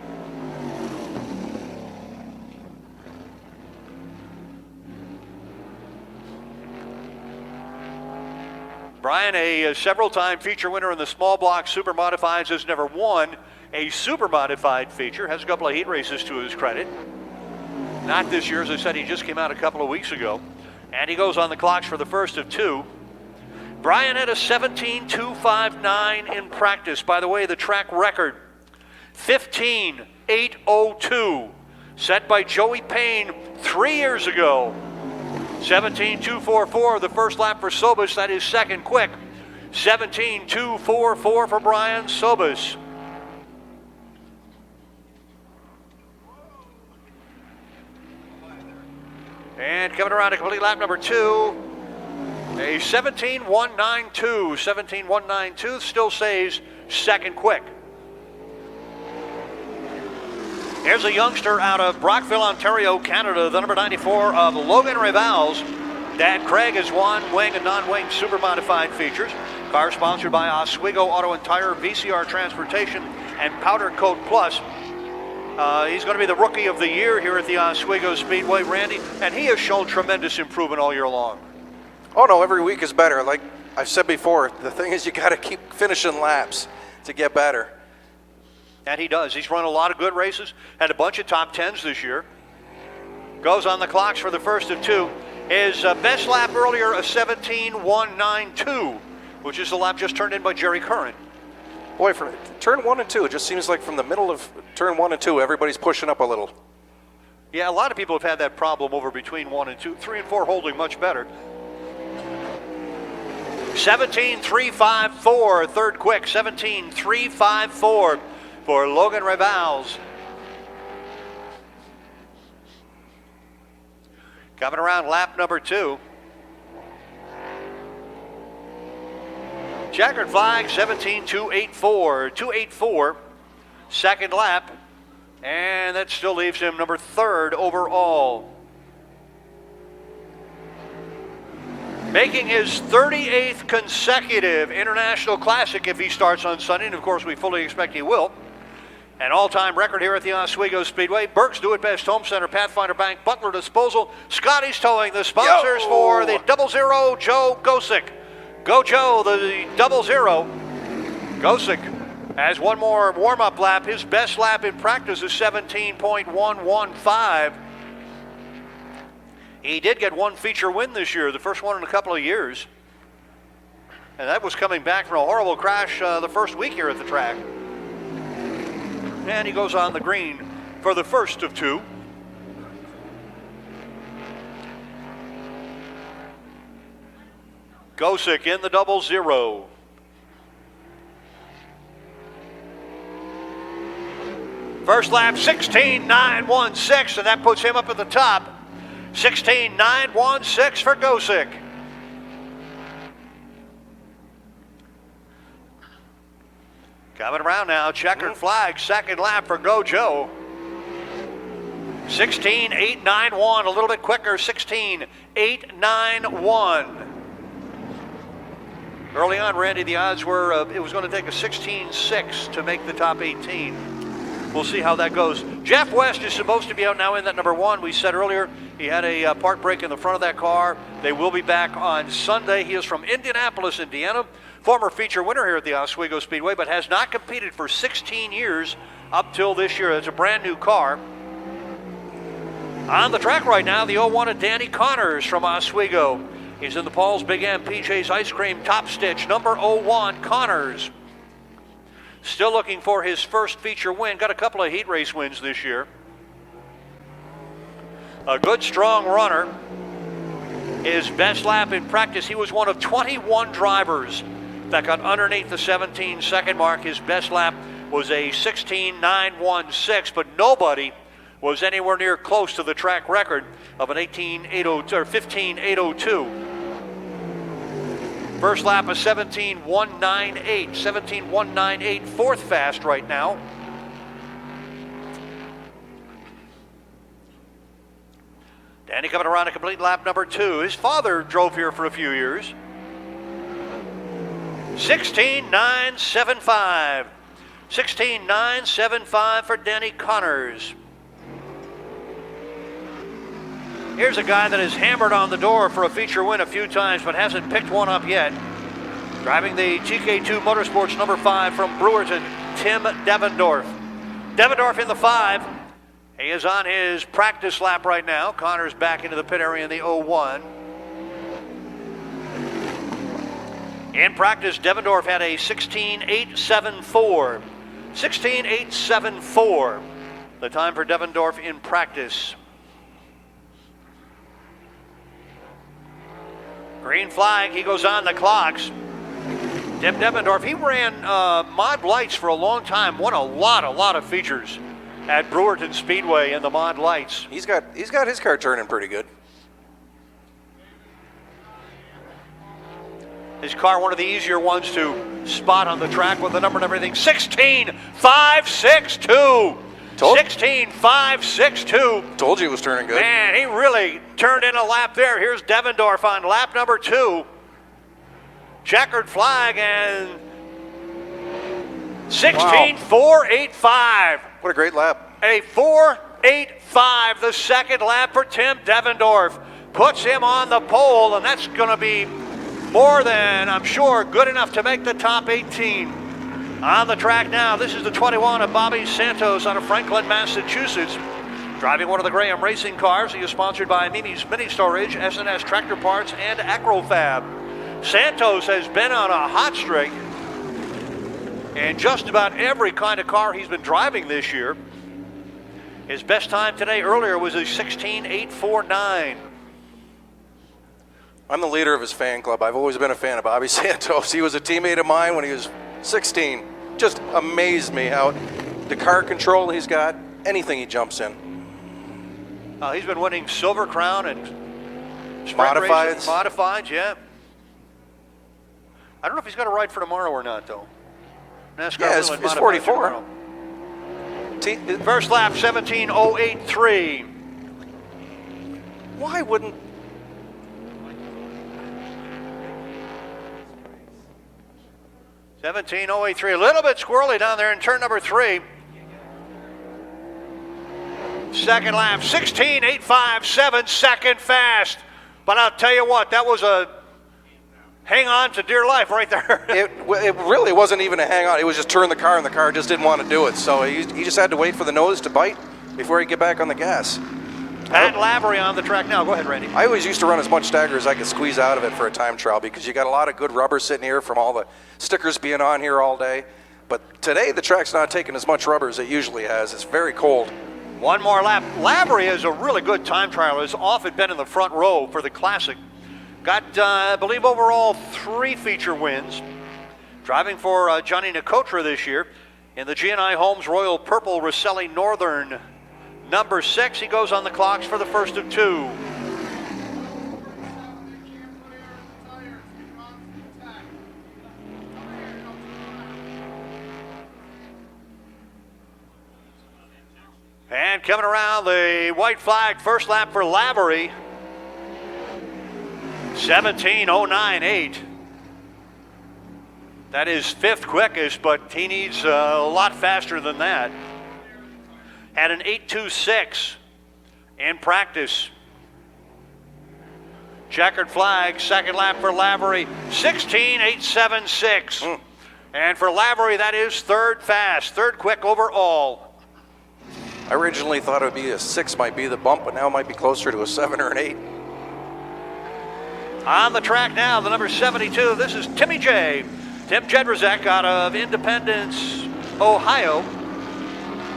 Brian, a several-time feature winner in the small block super modifieds, has never won a super modified feature. Has a couple of heat races to his credit. Not this year, as I said, he just came out a couple of weeks ago. And he goes on the clocks for the first of two. Brian had a 17.259 in practice. By the way, the track record, 15.802, set by Joey Payne 3 years ago. 17.244 the first lap for Sobis. That is second quick. 17.244 for Brian Sobis. And coming around to complete lap number two, a 17.192. 17.192 still stays second quick. Here's a youngster out of Brockville, Ontario, Canada, the number 94 of Logan Revals. Dad Craig has won wing and non-wing super modified features. Car sponsored by Oswego Auto and Tire, VCR Transportation, and Powder Coat Plus. He's going to be the Rookie of the Year here at the Oswego Speedway, Randy, and he has shown tremendous improvement all year long. Oh no, every week is better. Like I've said before, the thing is you got to keep finishing laps to get better. And he does. He's run a lot of good races, had a bunch of top tens this year. Goes on the clocks for the first of two. His best lap earlier, a 17.192, which is the lap just turned in by Jerry Curran. Boy, for turn 1 and 2, it just seems like from the middle of turn 1 and 2, everybody's pushing up a little. Yeah, a lot of people have had that problem over between 1 and 2. 3 and 4 holding much better. 17.354, third quick. 17.354 for Logan Revals. Coming around lap number two. Checkered flag, 17.284. 284, second lap. And that still leaves him number third overall. Making his 38th consecutive International Classic if he starts on Sunday, and of course we fully expect he will. An all-time record here at the Oswego Speedway. Burke's Do It Best Home Center, Pathfinder Bank, Butler Disposal, Scotty's Towing, the sponsors for the 00, Joe Gosick. Go Joe, the 00. Gosick has one more warm-up lap. His best lap in practice is 17.115. He did get one feature win this year, the first one in a couple of years. And that was coming back from a horrible crash the first week here at the track. And he goes on the green for the first of two. Gosick in the 00. First lap, 16.916, and that puts him up at the top. 16.916 for Gosick. Coming around now, checkered flag, second lap for Go Joe. 16.891, a little bit quicker, 16.891. Early on, Randy, the odds were it was going to take a 16.6 to make the top 18. We'll see how that goes. Jeff West is supposed to be out now in that number one. We said earlier he had a part break in the front of that car. They will be back on Sunday. He is from Indianapolis, Indiana. Former feature winner here at the Oswego Speedway, but has not competed for 16 years up till this year. It's a brand new car. On the track right now, the 01 of Danny Connors from Oswego. He's in the Paul's Big M PJ's Ice Cream Top Stitch, number 01, Connors. Still looking for his first feature win. Got a couple of heat race wins this year. A good, strong runner. His best lap in practice, he was one of 21 drivers that got underneath the 17-second mark. His best lap was a 16.916, but nobody was anywhere near close to the track record of an 18.802 or 15.802. First lap of 17.198, 17.198, fourth fast right now. Danny coming around to complete lap number 2. His father drove here for a few years. 16.975. 16.975 for Danny Connors. Here's a guy that has hammered on the door for a feature win a few times but hasn't picked one up yet. Driving the TK2 Motorsports number 5 from Brewerton, Tim Devendorf. Devendorf in the 5. He is on his practice lap right now. Connors back into the pit area in the 01. In practice, Devendorf had a 16.874. 16.874. The time for Devendorf in practice. Green flag, he goes on the clocks. Tim Devendorf, he ran mod lights for a long time. Won a lot of features at Brewerton Speedway in the mod lights. He's got his car turning pretty good. His car, one of the easier ones to spot on the track with the number and everything. 16.562. 16.562. Told you it was turning good. Man, he really turned in a lap there. Here's Devendorf on lap number 2. Checkered flag and 16.485. What a great lap. A 4.85, the second lap for Tim Devendorf. Puts him on the pole, and that's going to be more than, I'm sure, good enough to make the top 18. On the track now, this is the 21 of Bobby Santos out of Franklin, Massachusetts. Driving one of the Graham racing cars. He is sponsored by Mimi's Mini Storage, S&S Tractor Parts, and Acrofab. Santos has been on a hot streak in just about every kind of car he's been driving this year. His best time today earlier was a 16.849. I'm the leader of his fan club. I've always been a fan of Bobby Santos. He was a teammate of mine when he was 16. Just amazed me how the car control he's got, anything he jumps in. He's been winning Silver Crown and Modifieds, yeah. I don't know if he's got a ride for tomorrow or not, though. NASCAR yeah, it's 44. First lap, 17.083. Why wouldn't... $17.083, a little bit squirrely down there in turn number 3. Second lap, 16.857, second fast. But I'll tell you what, that was a hang on to dear life right there. It really wasn't even a hang on. It was just turn the car, and the car just didn't want to do it. So he just had to wait for the nose to bite before he get back on the gas. Pat Lavery on the track now. Go ahead, Randy. I always used to run as much stagger as I could squeeze out of it for a time trial because you got a lot of good rubber sitting here from all the stickers being on here all day. But today the track's not taking as much rubber as it usually has. It's very cold. One more lap. Lavery is a really good time trial. Has often been in the front row for the Classic. Got, I believe, overall 3 feature wins. Driving for Johnny Nicotra this year in the G&I Homes Royal Purple Rosselli Northern number 6. He goes on the clocks for the first of 2. And coming around the white flag, first lap for Lavery. 17.098. That is 5th quickest, but he needs a lot faster than that. Had an 8.26 in practice. Checkered flag, second lap for Lavery, 16.876. And for Lavery, that is 3rd fast, 3rd quick overall. I originally thought it would be a 6 might be the bump, but now it might be closer to a 7 or an 8. On the track now, the number 72, this is Timmy J. Tim Jedrzak out of Independence, Ohio.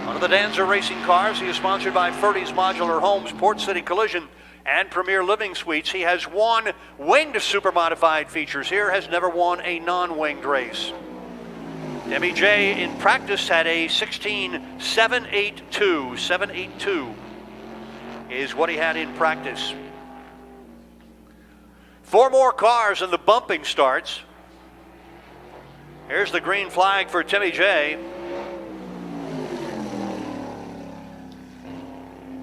One of the Danzer Racing cars. He is sponsored by Ferdy's Modular Homes, Port City Collision, and Premier Living Suites. He has won winged super modified features here, has never won a non-winged race. Timmy J in practice had a 16.782. 782 is what he had in practice. 4 more cars and the bumping starts. Here's the green flag for Timmy J.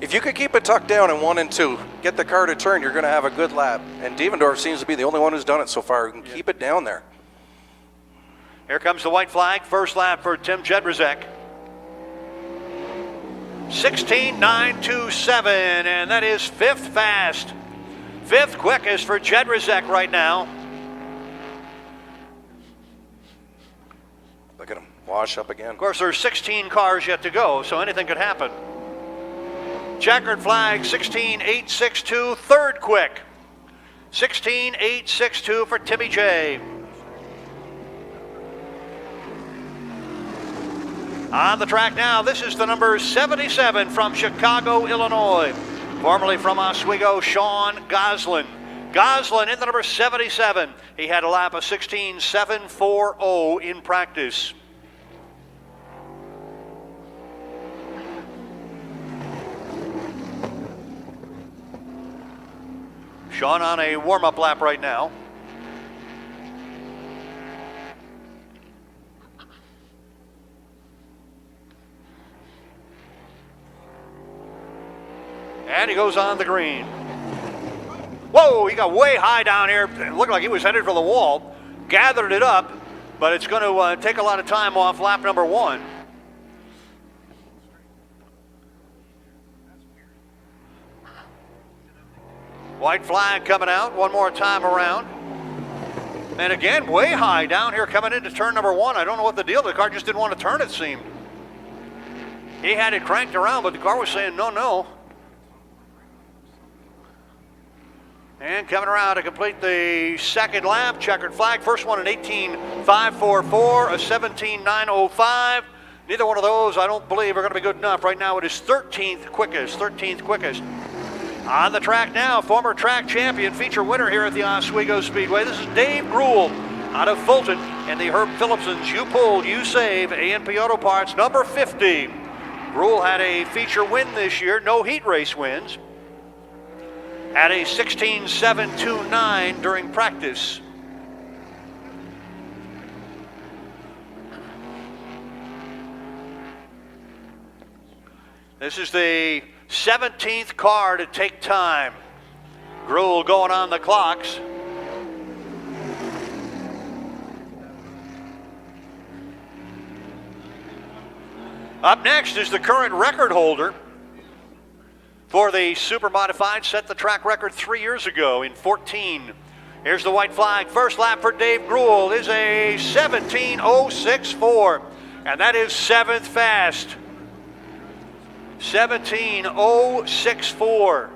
If you could keep it tucked down in 1 and 2, get the car to turn, you're going to have a good lap. And Devendorf seems to be the only one who's done it so far. You can keep it down there. Here comes the white flag, first lap for Tim Jedrzejek. 16.927, and that is 5th fast. 5th quickest for Jedrzejek right now. Look at him, wash up again. Of course, there's 16 cars yet to go, so anything could happen. Checkered flag, 16.862, 3rd quick. 16.862 for Timmy J. On the track now, this is the number 77 from Chicago, Illinois. Formerly from Oswego, Sean Goslin. Goslin in the number 77. He had a lap of 16.740 in practice. Sean on a warm-up lap right now. And he goes on the green. Whoa, he got way high down here. It looked like he was headed for the wall. Gathered it up, but it's going to take a lot of time off lap number 1. White flag coming out one more time around. And again, way high down here coming into turn number 1. I don't know what the deal. The car just didn't want to turn, it seemed. He had it cranked around, but the car was saying no, no. And coming around to complete the 2nd lap, checkered flag. First one an 18.544, a 17.905. Neither one of those, I don't believe, are going to be good enough. Right now it is 13th quickest, 13th quickest. On the track now, former track champion, feature winner here at the Oswego Speedway. This is Dave Gruhl out of Fulton and the Herb Phillipson's You Pull, You Save, A&P Auto Parts, number 50. Gruhl had a feature win this year, no heat race wins. At a 16.729 during practice. This is the 17th car to take time. Gruhl going on the clocks. Up next is the current record holder for the Super Modified, set the track record 3 years ago in 14. Here's the white flag. First lap for Dave Gruhl is a 17.064, and that is 7th fast. 17.064.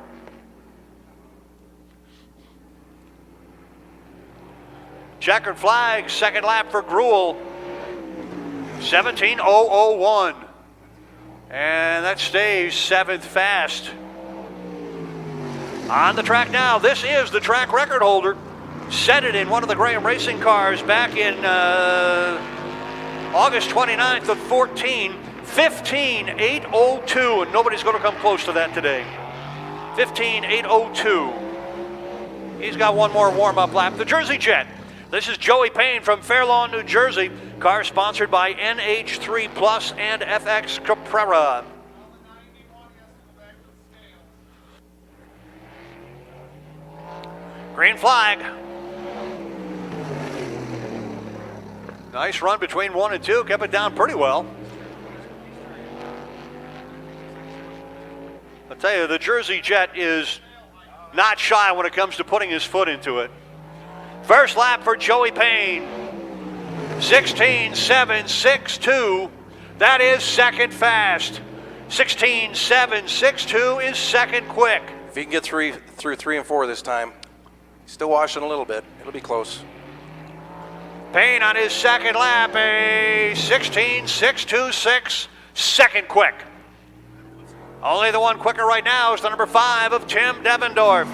Checkered flag, 2nd lap for Gruhl. 17.001. And that stays 7th fast. On the track now, this is the track record holder. Set it in one of the Graham Racing cars back in August 29th of 14. 15.802, and nobody's going to come close to that today. 15.802. He's got one more warm-up lap. The Jersey Jet. This is Joey Payne from Fair Lawn, New Jersey. Car sponsored by NH3 Plus and FX Caprara. Green flag. Nice run between 1 and 2. Kept it down pretty well. I'll tell you, the Jersey Jet is not shy when it comes to putting his foot into it. First lap for Joey Payne. 16.762. That is 2nd fast. 16.762 is 2nd quick. If he can get through 3 and 4 this time, still washing a little bit. It'll be close. Payne on his second lap, a 16.626, second quick. Only the one quicker right now is the number 5 of Tim Devendorf.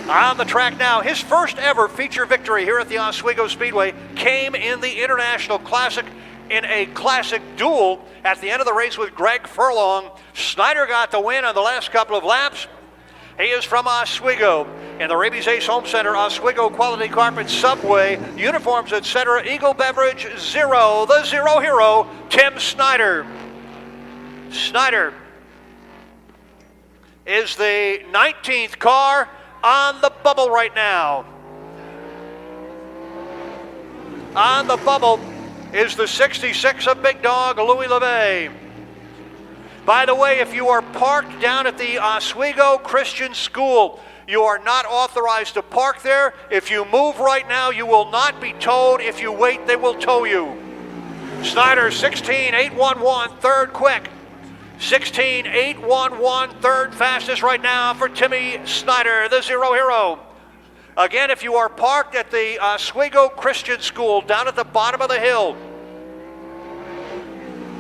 On the track now, his first ever feature victory here at the Oswego Speedway came in the International Classic in a classic duel at the end of the race with Greg Furlong. Snyder got the win on the last couple of laps. He is from Oswego in the Raby's Ace Home Center, Oswego Quality Carpet, Subway, uniforms, etc. Eagle Beverage, Zero, the Zero Hero, Tim Snyder. Snyder is the 19th car on the bubble right now. On the bubble is the 66 of Big Dog Louis LeVay. By the way, if you are parked down at the Oswego Christian School, you are not authorized to park there. If you move right now, you will not be towed. If you wait, they will tow you. Snyder, 16.811, third quick. 16.811, third fastest right now for Timmy Snyder, the Zero Hero. Again, if you are parked at the Oswego Christian School down at the bottom of the hill,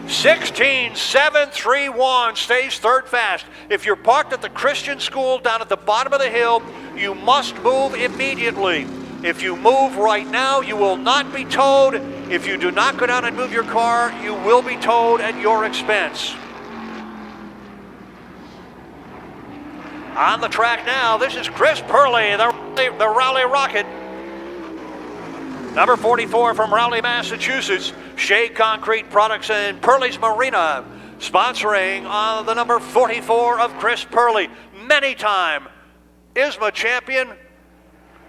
16.731 stays third fast. If you're parked at the Christian School down at the bottom of the hill, you must move immediately. If you move right now, you will not be towed. If you do not go down and move your car, you will be towed at your expense. On the track now, this is Chris Purley, the Rowley Rocket. Number 44 from Rowley, Massachusetts, Shea Concrete Products and Purley's Marina, sponsoring the number 44 of Chris Purley. Many-time ISMA champion,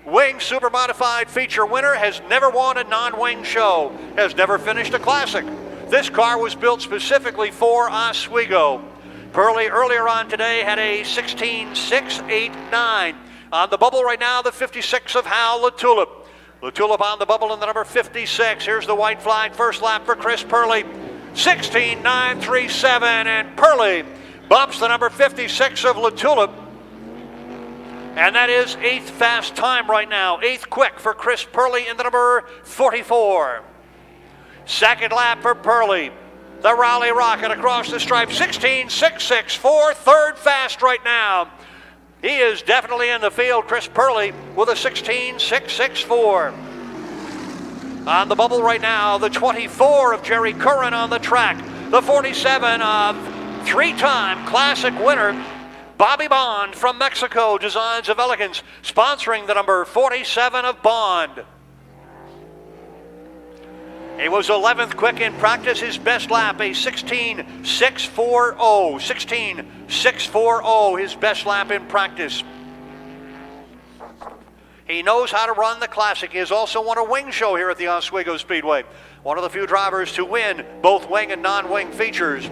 wing super modified feature winner, has never won a non-wing show, has never finished a classic. This car was built specifically for Oswego. Purley earlier on today had a 16.689. On the bubble right now, the 56 of Hal LaTulip. LaTulip on the bubble in the number 56. Here's the white flag, first lap for Chris Purley. 16.937, and Purley bumps the number 56 of LaTulip. And that is 8th fast time right now. 8th quick for Chris Purley in the number 44. Second lap for Purley. The Rowley Rocket across the stripe, 16.664, third fast right now. He is definitely in the field, Chris Purley, with a 16.664. On the bubble right now, the 24 of Jerry Curran on the track. The 47 of three-time classic winner, Bobby Bond from Mexico, Designs of Elegance, sponsoring the number 47 of Bond. He was 11th quick in practice, his best lap, a 16.640. 16.640, his best lap in practice. He knows how to run the classic. He has also won a wing show here at the Oswego Speedway. One of the few drivers to win both wing and non-wing features.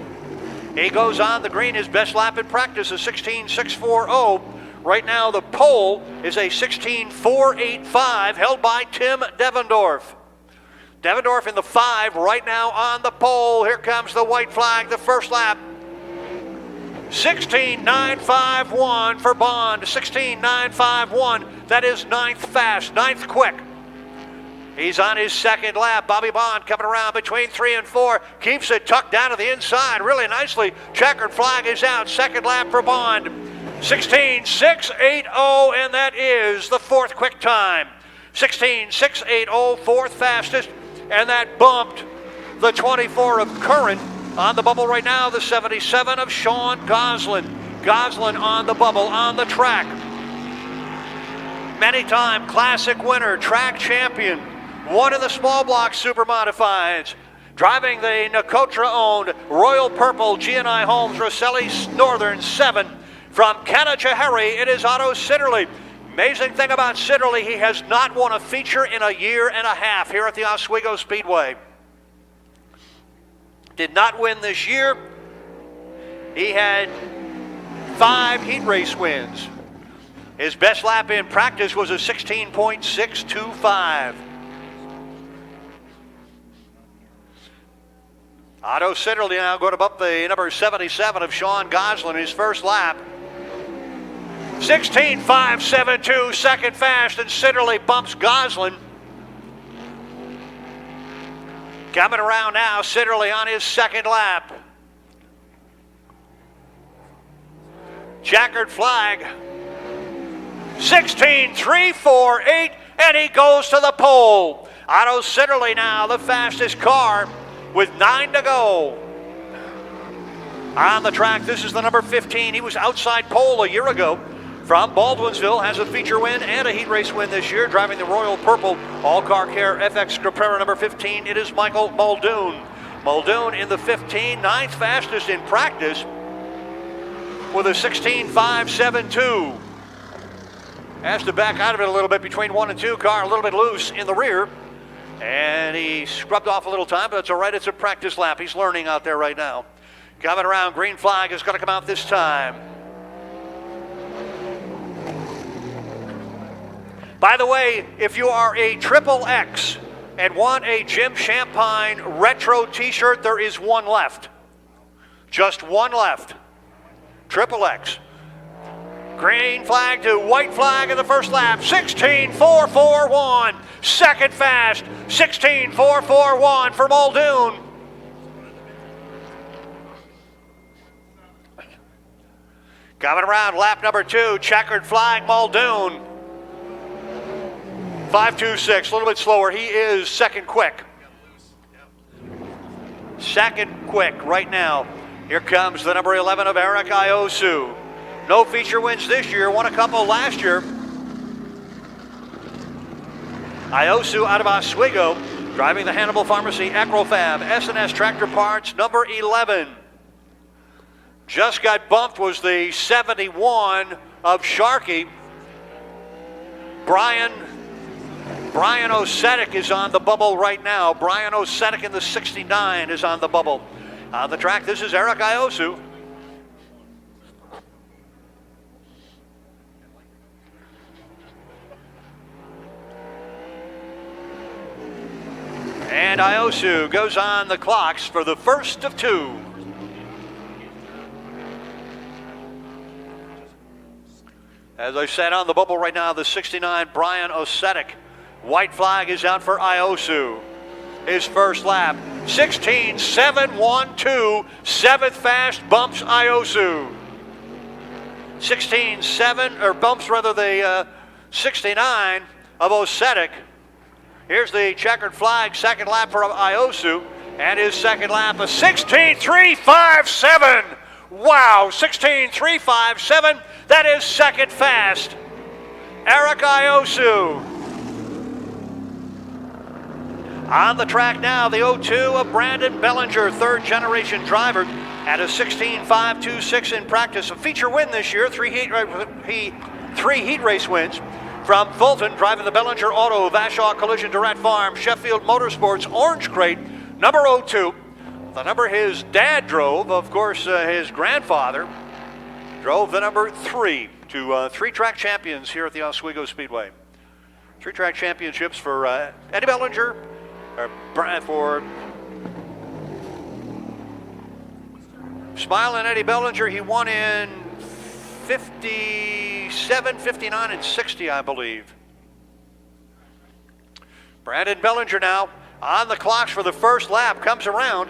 He goes on the green, his best lap in practice, a 16.640. Right now the pole is a 16.485, held by Tim Devendorf. Devendorf in the 5 right now on the pole. Here comes the white flag, the first lap. 16.951 for Bond, 16.951. That is 9th fast, 9th quick. He's on his second lap. Bobby Bond coming around between 3 and 4. Keeps it tucked down to the inside really nicely. Checkered flag is out. Second lap for Bond. 16.680, and that is the 4th quick time. 16.680, 4th fastest. And that bumped the 24 of Curran. On the bubble right now, the 77 of Sean Goslin. Goslin on the bubble, on the track. Many-time classic winner, track champion. One in the small block super modifieds. Driving the Nicotra-owned Royal Purple G&I Homes Rosselli Northern 7. From Canajoharie, it is Otto Sidderly. Amazing thing about Sidderly, he has not won a feature in a year and a half here at the Oswego Speedway. Did not win this year. He had 5 heat race wins. His best lap in practice was a 16.625. Otto Sidderly now going to bump the number 77 of Sean Goslin his first lap. 16.572, second fast, and Sidderly bumps Goslin. Coming around now, Sitterly on his second lap. Checkered flag. 16.348, and he goes to the pole. Otto Sitterly now the fastest car with 9 to go. On the track, this is the number 15. He was outside pole a year ago from Baldwinsville, has a feature win and a heat race win this year, driving the Royal Purple All-Car Care FX Caprera number 15. It is Michael Muldoon. Muldoon in the 15, ninth fastest in practice with a 16.572. Has to back out of it a little bit between 1 and 2. Car a little bit loose in the rear. And he scrubbed off a little time, but it's all right. It's a practice lap. He's learning out there right now. Coming around, green flag is going to come out this time. By the way, if you are a Triple X and want a Jim Champagne retro t-shirt, there is one left. Just one left. Triple X. Green flag to white flag in the first lap. 16.441. Second fast. 16.441 for Muldoon. Coming around lap number 2. Checkered flag Muldoon. 5.26. A little bit slower. He is second quick. Second quick right now. Here comes the number 11 of Eric Iosu. No feature wins this year, won a couple last year. Iosu out of Oswego, driving the Hannibal Pharmacy Ecrofab S&S Tractor Parts number 11. Just got bumped was the 71 of Sharkey. Brian Osetic is on the bubble right now. Brian Osetic in the 69 is on the bubble. On the track, this is Eric Iosu. And Iosu goes on the clocks for the first of 2. As I said, on the bubble right now, the 69, Brian Osetic. White flag is out for Iosu. His first lap, 16.712. Seventh fast bumps Iosu. 16.7, or bumps rather the 69 of Osetic. Here's the checkered flag, second lap for Iosu, and his second lap, a 16.357. Wow, 16.357. That is second fast. Eric Iosu. On the track now, the 02 of Brandon Bellinger, third generation driver, at a 16.526 in practice. A feature win this year, three heat race wins. From Fulton, driving the Bellinger Auto, Vashon Collision, Durant Farm, Sheffield Motorsports, Orange Crate, number 02. The number his dad drove, of course, his grandfather drove the number 3 to 3-track champions here at the Oswego Speedway. 3-track championships for Eddie Bellinger, for Smiling Eddie Bellinger. He won in 57, 59, and 60, I believe. Brandon Bellinger now on the clocks for the first lap, comes around.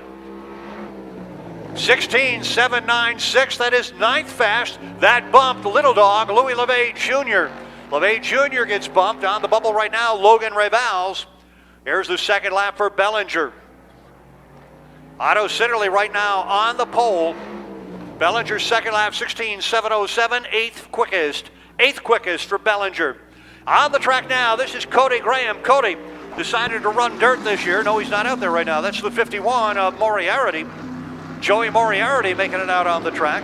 16.796, that is ninth fast. That bumped Little Dog, Louis LeVay Jr. LeVay Jr. gets bumped on the bubble right now, Logan Revals. Here's the second lap for Bellinger. Otto Sitterly right now on the pole. Bellinger's second lap, 16.707, eighth quickest for Bellinger. On the track now, this is Cody Graham. Cody decided to run dirt this year. No, he's not out there right now. That's the 51 of Moriarty. Joey Moriarty making it out on the track.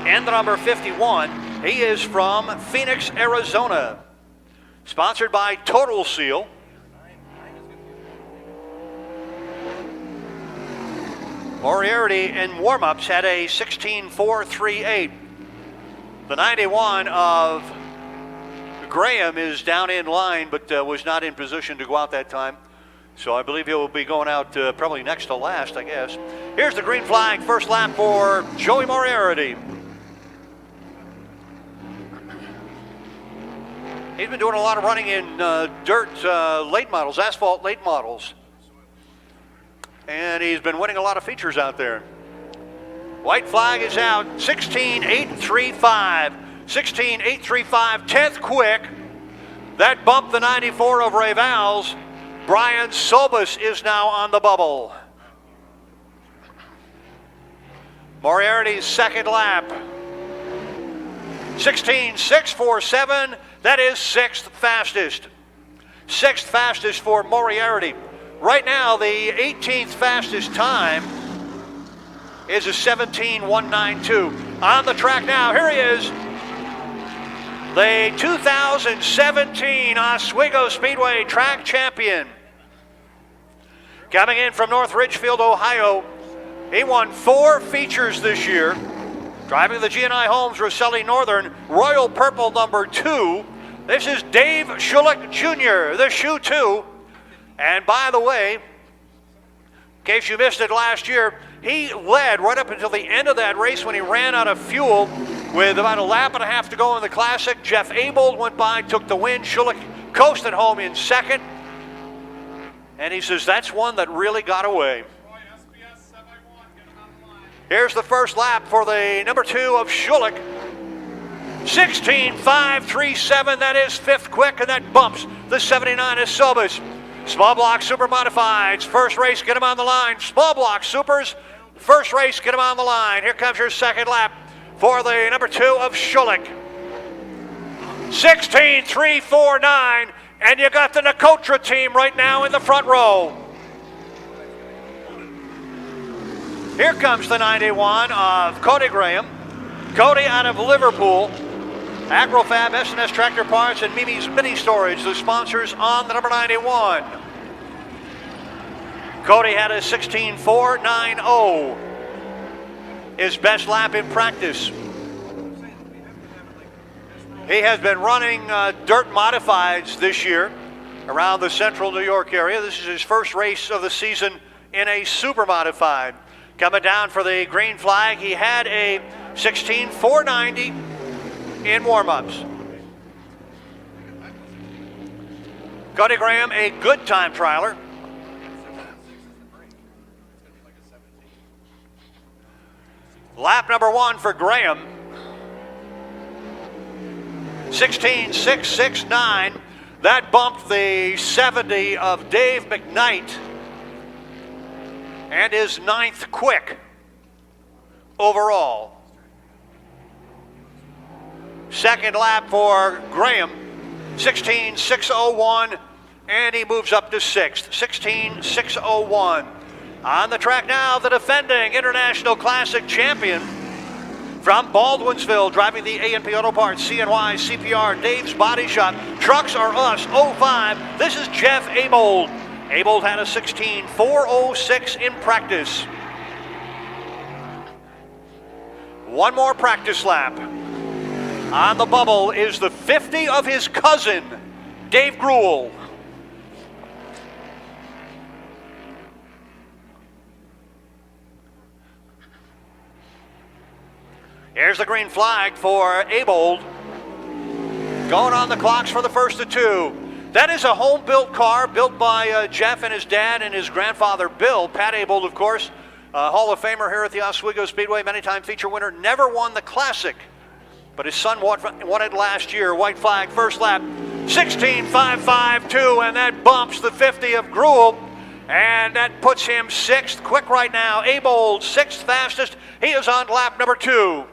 And the number 51, he is from Phoenix, Arizona. Sponsored by Total Seal. Moriarty in warm-ups had a 16.438. The 91 of Graham is down in line, but was not in position to go out that time. So I believe he'll be going out probably next to last, I guess. Here's the green flag, first lap for Joey Moriarty. He's been doing a lot of running in dirt late models, asphalt late models. and he's been winning a lot of features out there. White flag is out, 16.835. 16.835, 10th quick. That bumped the 94 of Ray Valls. Brian Sobus is now on the bubble. Moriarty's second lap. 16.647, that is sixth fastest. Sixth fastest for Moriarty. Right now, the 18th fastest time is a 17.192. On the track now, here he is. The 2017 Oswego Speedway track champion. Coming in from North Ridgefield, Ohio. He won 4 features this year. Driving the G&I Homes Rosselli Northern Royal Purple number 2. This is Dave Schulich Jr., the Shoe 2. And by the way, in case you missed it last year, he led right up until the end of that race when he ran out of fuel with about a lap and a half to go in the Classic. Jeff Abold went by, took the win. Schulich coasted home in second. And he says, that's one that really got away. Here's the first lap for the number 2 of Schulich. 16.537, that is 5th quick, and that bumps the 79 of Sobus. Small block super modifieds, first race, get him on the line. Small block supers, first race, get him on the line. Here comes your second lap for the number 2 of Schulich. 16.349, and you got the Nicotra team right now in the front row. Here comes the 91 of Cody Graham. Cody out of Liverpool. Agrofab, S&S Tractor Parts, and Mimi's Mini Storage, the sponsors on the number 91. Cody had a 16.490. His best lap in practice. He has been running dirt modifieds this year around the central New York area. This is his first race of the season in a super modified. Coming down for the green flag, he had a 16.490 in warm-ups. Cody Graham, a good time trialer. Lap number 1 for Graham. 16.669. That bumped the 70 of Dave McKnight. And his 9th quick overall. Second lap for Graham, 16.601, and he moves up to 6th, 16.601. On the track now, the defending International Classic champion from Baldwinsville, driving the A&P Auto Parts, CNY, CPR, Dave's Body Shop, Trucks Are Us, 05. This is Jeff Abold. Abold had a 16.406 in practice. One more practice lap. On the bubble is the 50 of his cousin, Dave Gruel. Here's the green flag for Abold. Going on the clocks for the first of 2. That is a home-built car built by Jeff and his dad and his grandfather, Bill. Pat Abold, of course, Hall of Famer here at the Oswego Speedway, many-time feature winner, never won the Classic, but his son won it last year. White flag, first lap, 16.552, and that bumps the 50 of Gruel, and that puts him 6th quick right now. Abold, 6th fastest. He is on lap number 2.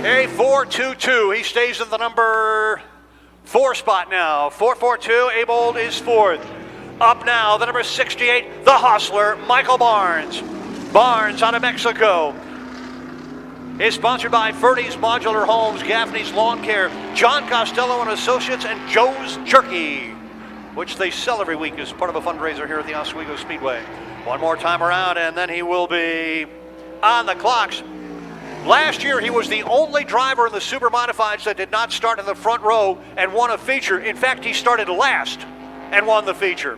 A 4.22. He stays in the number 4 spot now. 4.42. Abold is 4th. Up now, the number 68, the Hustler, Michael Barnes. Barnes out of Mexico. Is sponsored by Ferdy's Modular Homes, Gaffney's Lawn Care, John Costello and Associates, and Joe's Jerky, which they sell every week as part of a fundraiser here at the Oswego Speedway. One more time around, and then he will be on the clocks. Last year, he was the only driver in the Super Modifieds that did not start in the front row and won a feature. In fact, he started last and won the feature.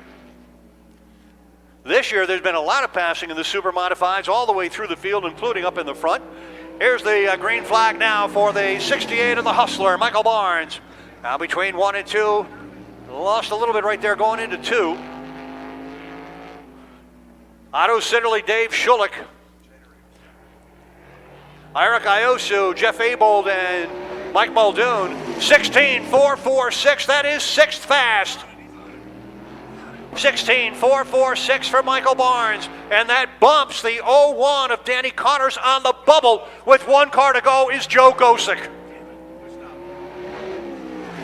This year, there's been a lot of passing in the Super Modifieds all the way through the field, including up in the front. Here's the green flag now for the 68 of the Hustler, Michael Barnes. Now between 1 and 2. Lost a little bit right there going into 2. Otto Sidderly, Dave Schulich, Eric Iosu, Jeff Abold, and Mike Muldoon. 16.446. That is 6th fast. 16.446 for Michael Barnes. And that bumps the 0-1 of Danny Connors on the bubble. With 1 car to go is Joe Gosick.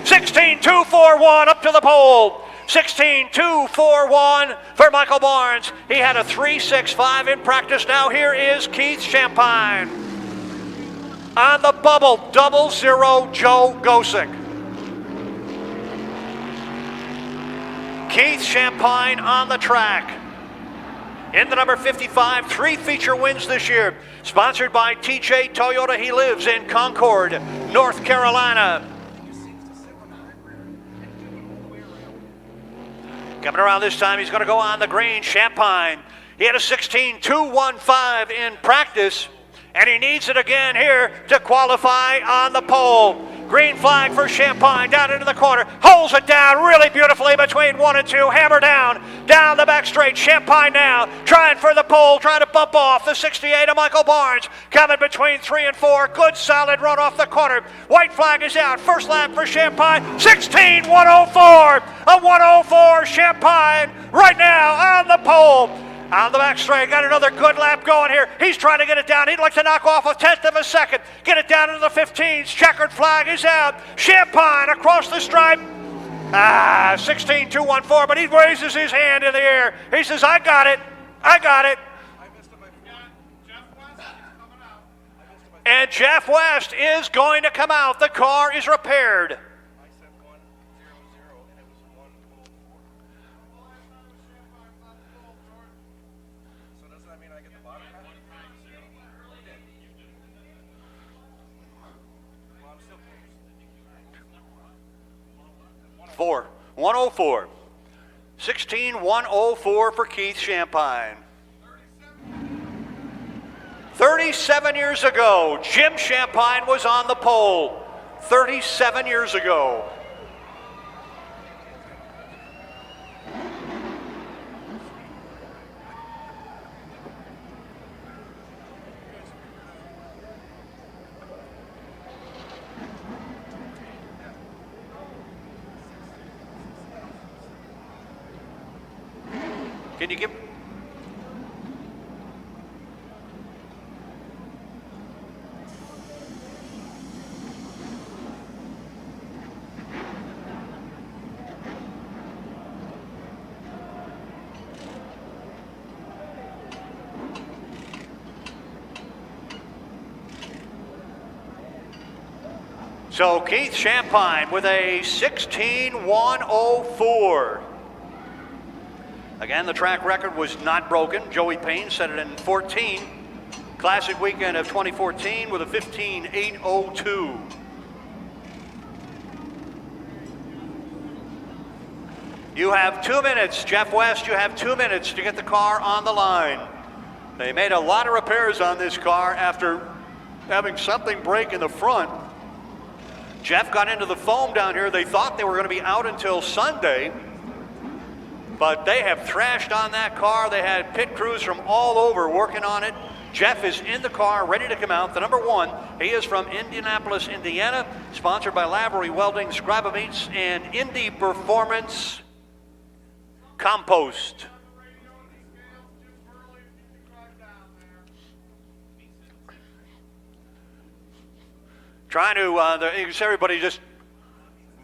16.241 up to the pole. 16.241 for Michael Barnes. He had a 3.65 in practice. Now here is Keith Champagne. On the bubble, 00 Joe Gosick. Keith Champagne on the track. In the number 55, 3 feature wins this year. Sponsored by TJ Toyota. He lives in Concord, North Carolina. Coming around this time, he's going to go on the green. Champagne. He had a 16.215 in practice, and he needs it again here to qualify on the pole. Green flag for Champagne down into the corner. Holds it down really beautifully between 1 and 2. Hammer down the back straight. Champagne now trying for the pole, trying to bump off the 68 of Michael Barnes. Coming between 3 and 4. Good solid run off the corner. White flag is out. First lap for Champagne. 16.104. A 104 Champagne right now on the pole. On the back straight, got another good lap going here. He's trying to get it down. He'd like to knock off 1/10 of a second. Get it down into the 15s. Checkered flag is out. Champagne across the stripe. 16.214, but he raises his hand in the air. He says, I got it. I got it. And Jeff West is going to come out. The car is repaired. Four. 104. 16.104 for Keith Champagne. 37 years ago, Jim Champagne was on the pole. 37 years ago. Can you give... So Keith Champagne with a 16.104. Again, the track record was not broken. Joey Payne set it in 14. Classic weekend of 2014 with a 15.802. You have 2 minutes, Jeff West, you have 2 minutes to get the car on the line. They made a lot of repairs on this car after having something break in the front. Jeff got into the foam down here. They thought they were going to be out until Sunday, but they have thrashed on that car. They had pit crews from all over working on it. Jeff is in the car, ready to come out. The number 1, he is from Indianapolis, Indiana, sponsored by Lavery Welding, Scriba Meats, and Indy Performance Compost. Trying to, everybody just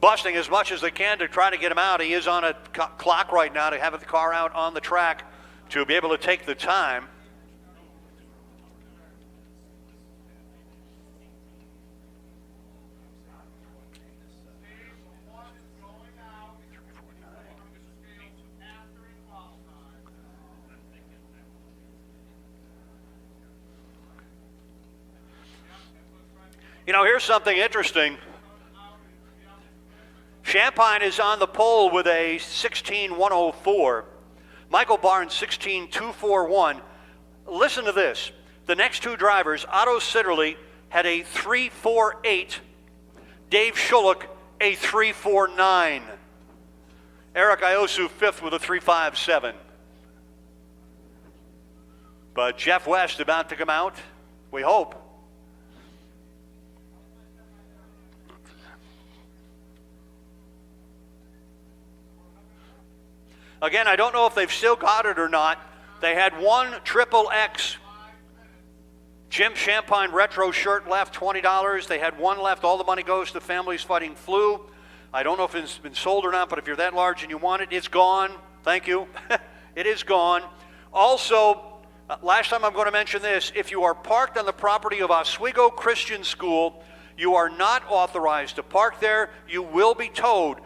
busting as much as they can to try to get him out. He is on a clock right now to have the car out on the track to be able to take the time. You know, here's something interesting. Champagne is on the pole with a 16.104. Michael Barnes, 16.241. Listen to this. The next 2 drivers, Otto Sidderly, had a 3.48. Dave Schulich, a 3.49. Eric Iosu fifth with a 3.57. But Jeff West about to come out, we hope. Again, I don't know if they've still got it or not. They had one XXX Jim Champagne retro shirt left, $20. They had one left. All the money goes to Families Fighting Flu. I don't know if it's been sold or not, but if you're that large and you want it, it's gone. Thank you. It is gone. Also, last time I'm going to mention this, if you are parked on the property of Oswego Christian School, you are not authorized to park there. You will be towed.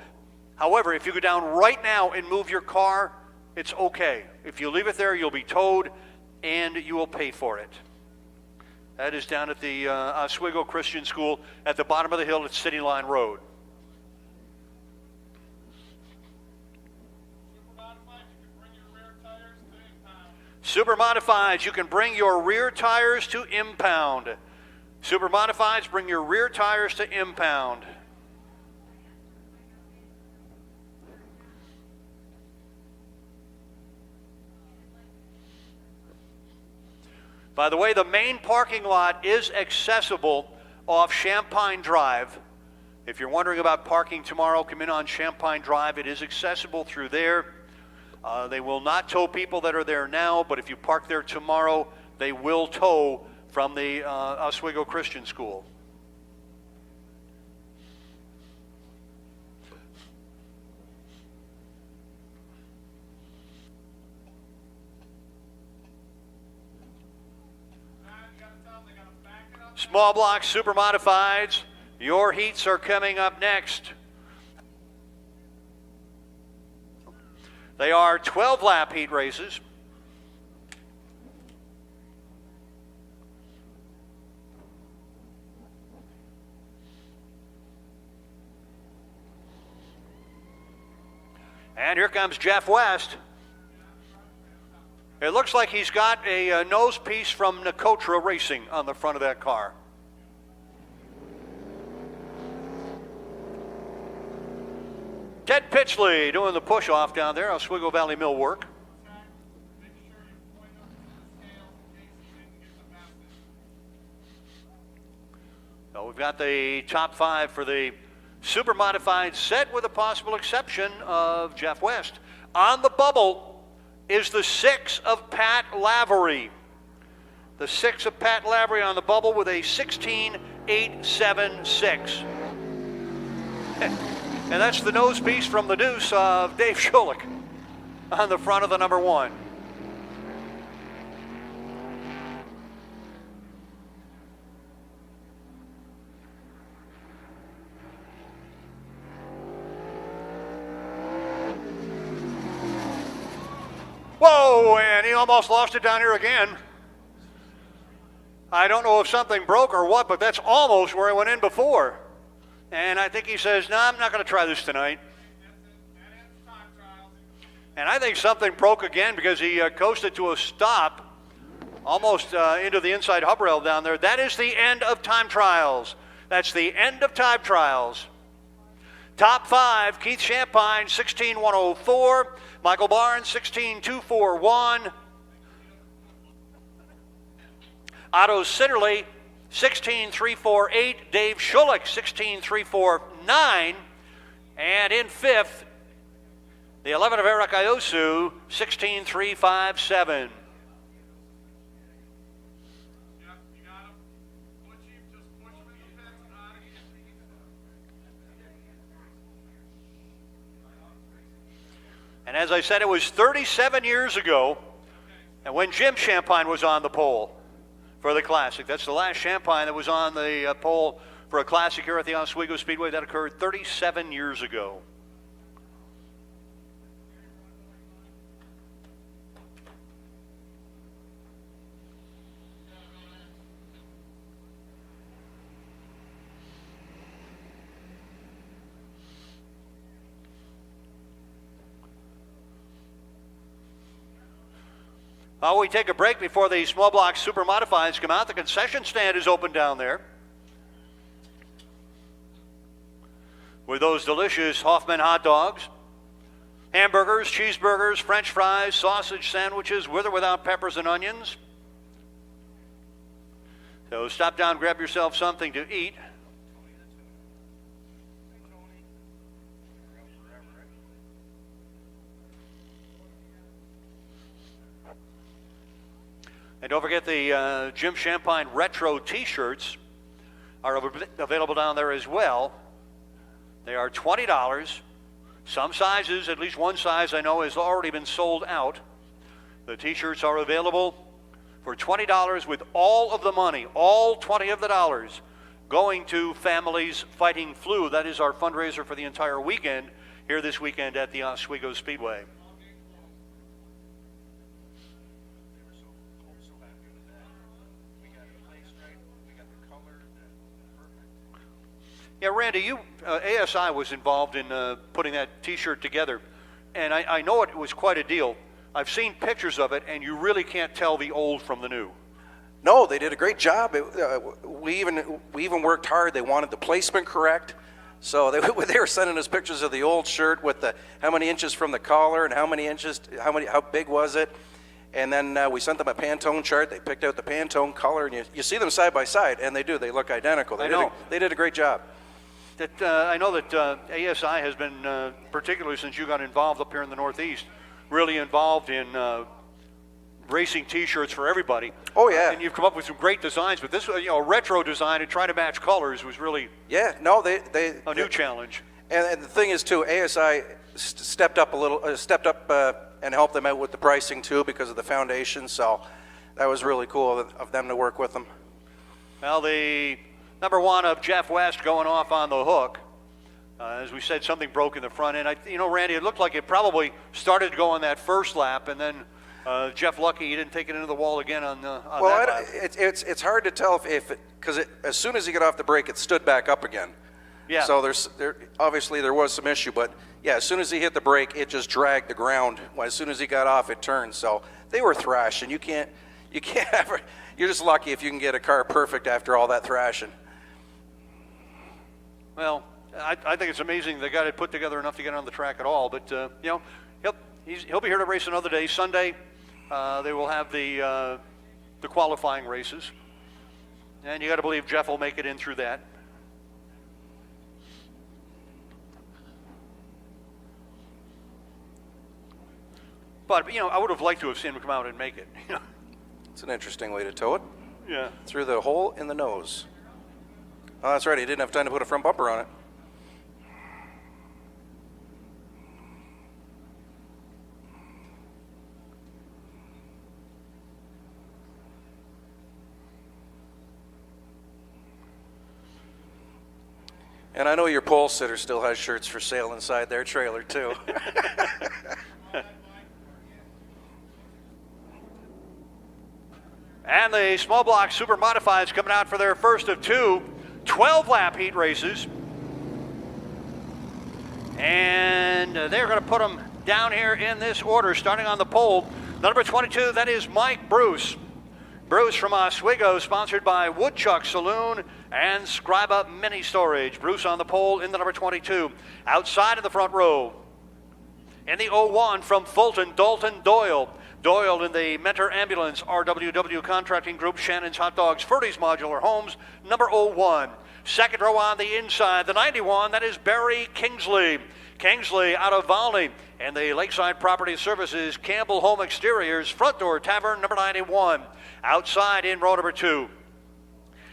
However, if you go down right now and move your car, it's okay. If you leave it there, you'll be towed and you will pay for it. That is down at the Oswego Christian School at the bottom of the hill at City Line Road. Super Modifieds, you can bring your rear tires to impound. Super Modifieds, bring your rear tires to impound. By the way, the main parking lot is accessible off Champagne Drive. If you're wondering about parking tomorrow, come in on Champagne Drive. It is accessible through there. They will not tow people that are there now, but if you park there tomorrow, they will tow from the Oswego Christian School. Small block Super Modifieds, your heats are coming up next. They are 12-lap heat races. And here comes Jeff West. It looks like he's got a nose piece from Nicotra Racing on the front of that car. Ted Pitchley doing the push-off down there, Oswego Valley Mill work. So we've got the top five for the Super Modified set with a possible exception of Jeff West. On the bubble is the 6 of Pat Lavery. The 6 of Pat Lavery on the bubble with a 16.876. And that's the nose piece from the deuce of Dave Schulich on the front of the number 1. Whoa, and he almost lost it down here again. I don't know if something broke or what, but that's almost where he went in before. And I think he says, no, I'm not going to try this tonight. And I think something broke again because he coasted to a stop almost into the inside hub rail down there. That is the end of time trials. That's the end of time trials. Top 5, Keith Champagne, 16.104. Michael Barnes, 16.241. Otto Sitterly, 16.348. Dave Schulich, 16.349. And in 5th, the 11 of Eric Iosu, 16.357. And as I said, it was 37 years ago, and when Jim Champagne was on the pole for the Classic. That's the last Champagne that was on the pole for a Classic here at the Oswego Speedway. That occurred 37 years ago. While we take a break before the small block Super Modifieds come out, the concession stand is open down there. with those delicious Hoffman hot dogs, hamburgers, cheeseburgers, French fries, sausage sandwiches, with or without peppers and onions. So stop down, grab yourself something to eat. And don't forget the Jim Champagne retro t-shirts are available down there as well. They are $20. Some sizes, at least one size I know, has already been sold out. The t-shirts are available for $20 with all of the money, all 20 of the dollars, going to Families Fighting Flu. That is our fundraiser for the entire weekend here this weekend at the Oswego Speedway. Yeah, Randy, ASI was involved in putting that T-shirt together, and I know it was quite a deal. I've seen pictures of it, and you really can't tell the old from the new. No, they did a great job. We even worked hard. They wanted the placement correct, so they were sending us pictures of the old shirt with how many inches from the collar and how big was it, and then we sent them a Pantone chart. They picked out the Pantone color, and you see them side by side, and they look identical. They did a great job. I know that ASI has been, particularly since you got involved up here in the Northeast, really involved in racing T-shirts for everybody. Oh yeah. And you've come up with some great designs, but this, a retro design and try to match colors was really a new challenge. And the thing is too, ASI stepped up and helped them out with the pricing too because of the foundation. So that was really cool of them to work with them. Well, the number one of Jeff West going off on the hook. As we said, something broke in the front end. Randy, it looked like it probably started to go on that first lap, and then Jeff Lucky, he didn't take it into the wall again on that lap. It's hard to tell because as soon as he got off the brake, it stood back up again. Yeah. So obviously there was some issue, but yeah, as soon as he hit the brake, it just dragged the ground. As soon as he got off, it turned. So they were thrashing. You can't ever. You're just lucky if you can get a car perfect after all that thrashing. Well, I think it's amazing they got it put together enough to get on the track at all. But he'll be here to race another day. Sunday, they will have the qualifying races, and you got to believe Jeff will make it in through that. But I would have liked to have seen him come out and make it. It's an interesting way to tow it. Yeah. Through the hole in the nose. Oh, that's right. He didn't have time to put a front bumper on it. And I know your pole sitter still has shirts for sale inside their trailer, too. And the small block super modifieds coming out for their first of two 12-lap heat races. And they're going to put them down here in this order, starting on the pole. Number 22, that is Mike Bruce. Bruce from Oswego, sponsored by Woodchuck Saloon and Scriba Mini Storage. Bruce on the pole in the number 22. Outside of the front row, in the 01 from Fulton, Dalton Doyle. Doyle in the Mentor Ambulance, RWW Contracting Group, Shannon's Hot Dogs, Ferdy's Modular Homes, number 01. Second row on the inside, the 91, that is Barry Kingsley. Kingsley out of Volney. And the Lakeside Property Services, Campbell Home Exteriors, Front Door Tavern, number 91. Outside in row number 2.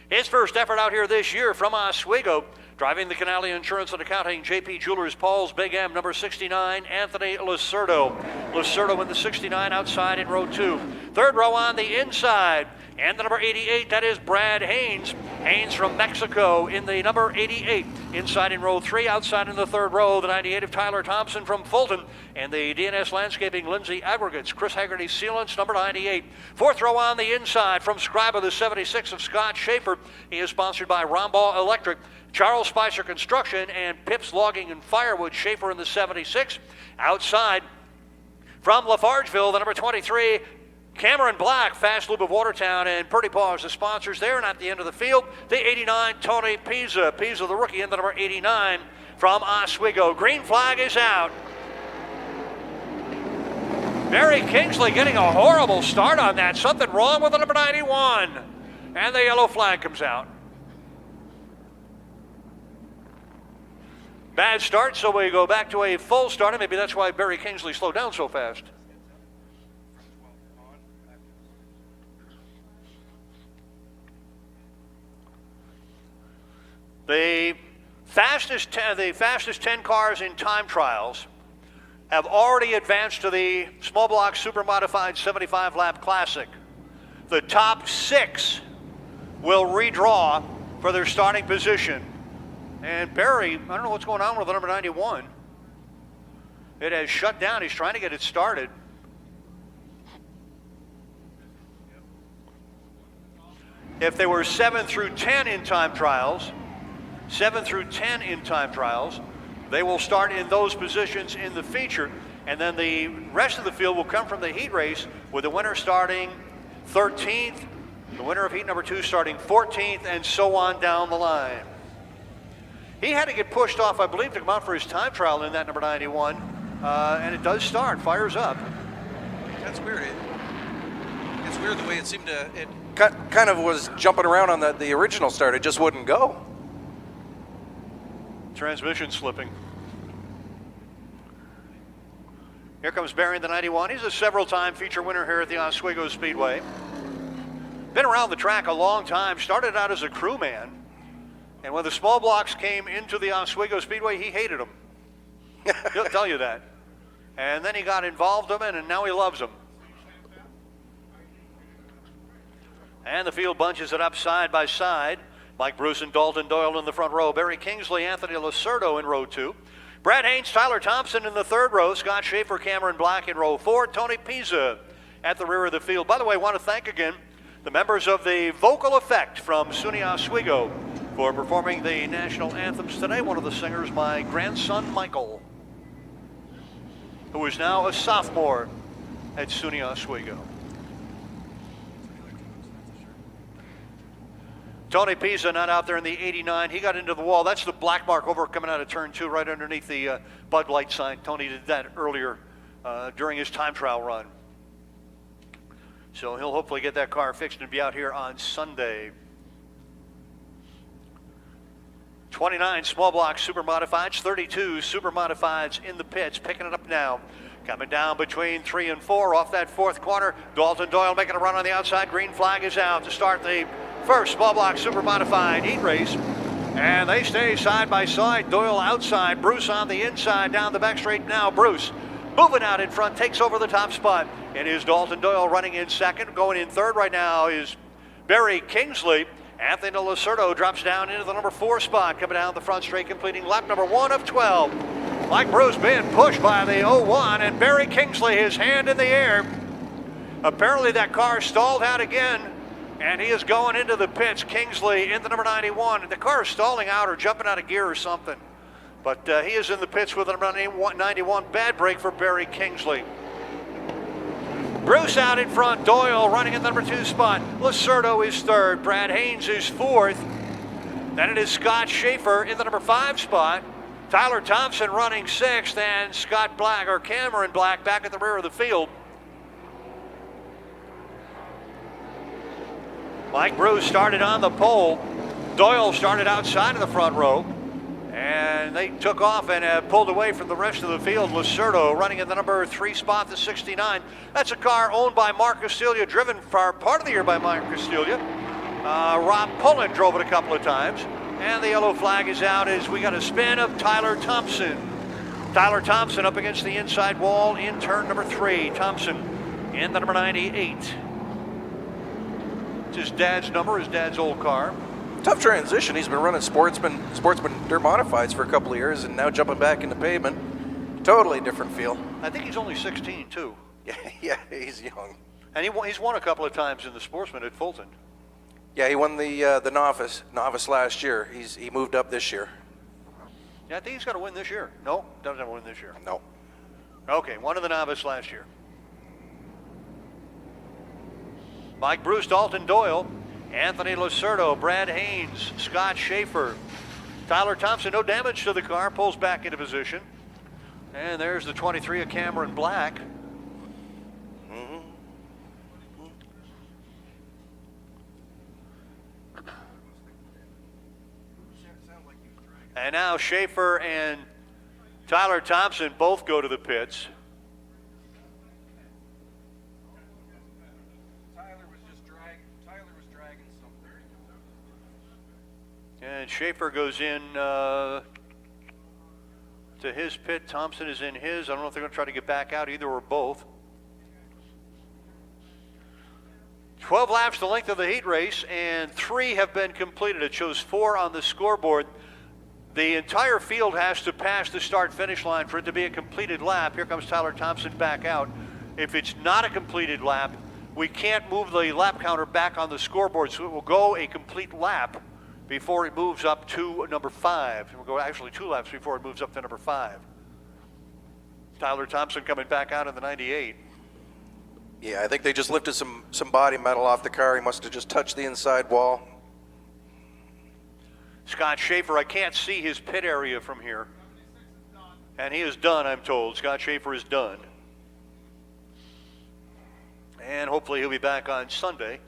His first effort out here this year from Oswego, driving the Canali Insurance and Accounting, JP Jewelers, Paul's Big M, number 69, Anthony Lacerdo. Lacerdo in the 69 outside in row 2. Third row on the inside, and the number 88, that is Brad Haynes. Haynes from Mexico in the number 88. Inside in row 3, outside in the third row, the 98 of Tyler Thompson from Fulton. And the DNS Landscaping, Lindsay Aggregates, Chris Haggerty Sealants, number 98. Fourth row on the inside from Scriba, the 76 of Scott Schaefer. He is sponsored by Rombaugh Electric, Charles Spicer Construction, and Pips Logging and Firewood. Schaefer in the 76. Outside from Lafargeville, the number 23, Cameron Black, Fast Loop of Watertown, and Purdy Paws, the sponsors there. And at the end of the field, the 89, Tony Pisa. Pisa, the rookie, in the number 89. from Oswego. Green flag is out. Barry Kingsley getting a horrible start on that. Something wrong with the number 91. And the yellow flag comes out. Bad start, so we go back to a full start. Maybe that's why Barry Kingsley slowed down so fast. The fastest 10 cars in time trials have already advanced to the small block super modified 75 lap classic. The top 6 will redraw for their starting position. And Barry, I don't know what's going on with the number 91. It has shut down. He's trying to get it started. If they were 7 through 10 in time trials, they will start in those positions in the feature, and then the rest of the field will come from the heat race, with the winner starting 13th, the winner of heat number 2 starting 14th, and so on down the line. He had to get pushed off, I believe, to come out for his time trial in that number 91, and it does start, fires up. That's weird. It's weird the way it seemed to, it kind of was jumping around on the original start. It just wouldn't go. Transmission slipping. Here comes Barry in the 91. He's a several-time feature winner here at the Oswego Speedway. Been around the track a long time. Started out as a crewman. And when the small blocks came into the Oswego Speedway, he hated them. He'll tell you that. And then he got involved in them, and now he loves them. And the field bunches it up side by side. Mike Bruce and Dalton Doyle in the front row. Barry Kingsley, Anthony Lacerdo in row 2. Brad Haynes, Tyler Thompson in the third row. Scott Schaefer, Cameron Black in row 4. Tony Pizza at the rear of the field. By the way, I want to thank again the members of the Vocal Effect from SUNY Oswego for performing the national anthems today. One of the singers, my grandson Michael, who is now a sophomore at SUNY Oswego. Tony Pizza not out there in the 89. He got into the wall. That's the black mark over coming out of turn 2 right underneath the Bud Light sign. Tony did that earlier during his time trial run. So he'll hopefully get that car fixed and be out here on Sunday. 29 small block super modifieds, 32 super modifieds in the pits, picking it up now. Coming down between 3 and 4 off that fourth corner. Dalton Doyle making a run on the outside. Green flag is out to start the first small block super modified heat race. And they stay side by side. Doyle outside, Bruce on the inside, down the back straight now. Bruce moving out in front, takes over the top spot. It is Dalton Doyle running in second. Going in third right now is Barry Kingsley. Anthony Lacerdo drops down into the number 4 spot, coming down the front straight, completing lap number 1 of 12. Mike Bruce being pushed by the 01, and Barry Kingsley, his hand in the air. Apparently that car stalled out again, and he is going into the pits. Kingsley in the number 91. The car is stalling out or jumping out of gear or something. But he is in the pits with the number 91. Bad break for Barry Kingsley. Bruce out in front. Doyle running in the number 2 spot. Lacerdo is third. Brad Haynes is fourth. Then it is Scott Schaefer in the number 5 spot. Tyler Thompson running 6th, and Scott Black, or Cameron Black, back at the rear of the field. Mike Bruce started on the pole. Doyle started outside of the front row. And they took off and pulled away from the rest of the field. Lacerdo running in the number 3 spot, the 69. That's a car owned by Mark Castilia, driven for part of the year by Mark Castilia. Rob Pullen drove it a couple of times. And the yellow flag is out as we got a spin of Tyler Thompson. Tyler Thompson up against the inside wall in turn number 3. Thompson in the number 98. It's his dad's number, his dad's old car. Tough transition. He's been running sportsman dirt modifieds for a couple of years, and now jumping back into pavement. Totally different feel. I think he's only 16 too. Yeah, he's young. And he's won a couple of times in the sportsman at Fulton. Yeah, he won the novice last year. He moved up this year. Yeah, I think he's got to win this year. No, doesn't have to win this year. No. Okay, won in the novice last year. Mike Bruce, Dalton Doyle, Anthony Lacerdo, Brad Haynes, Scott Schaefer, Tyler Thompson, no damage to the car, pulls back into position. And there's the 23 of Cameron Black. And now Schaefer and Tyler Thompson both go to the pits. Tyler was dragging something. And Schaefer goes in to his pit. Thompson is in his. I don't know if they're going to try to get back out, either or both. 12 laps the length of the heat race, and 3 have been completed. It shows 4 on the scoreboard. The entire field has to pass the start-finish line for it to be a completed lap. Here comes Tyler Thompson back out. If it's not a completed lap, we can't move the lap counter back on the scoreboard, so it will go a complete lap before it moves up to number 5. It will go actually 2 laps before it moves up to number 5. Tyler Thompson coming back out in the 98. Yeah, I think they just lifted some body metal off the car. He must have just touched the inside wall. Scott Schaefer, I can't see his pit area from here. And he is done, I'm told. Scott Schaefer is done. And hopefully he'll be back on Sunday.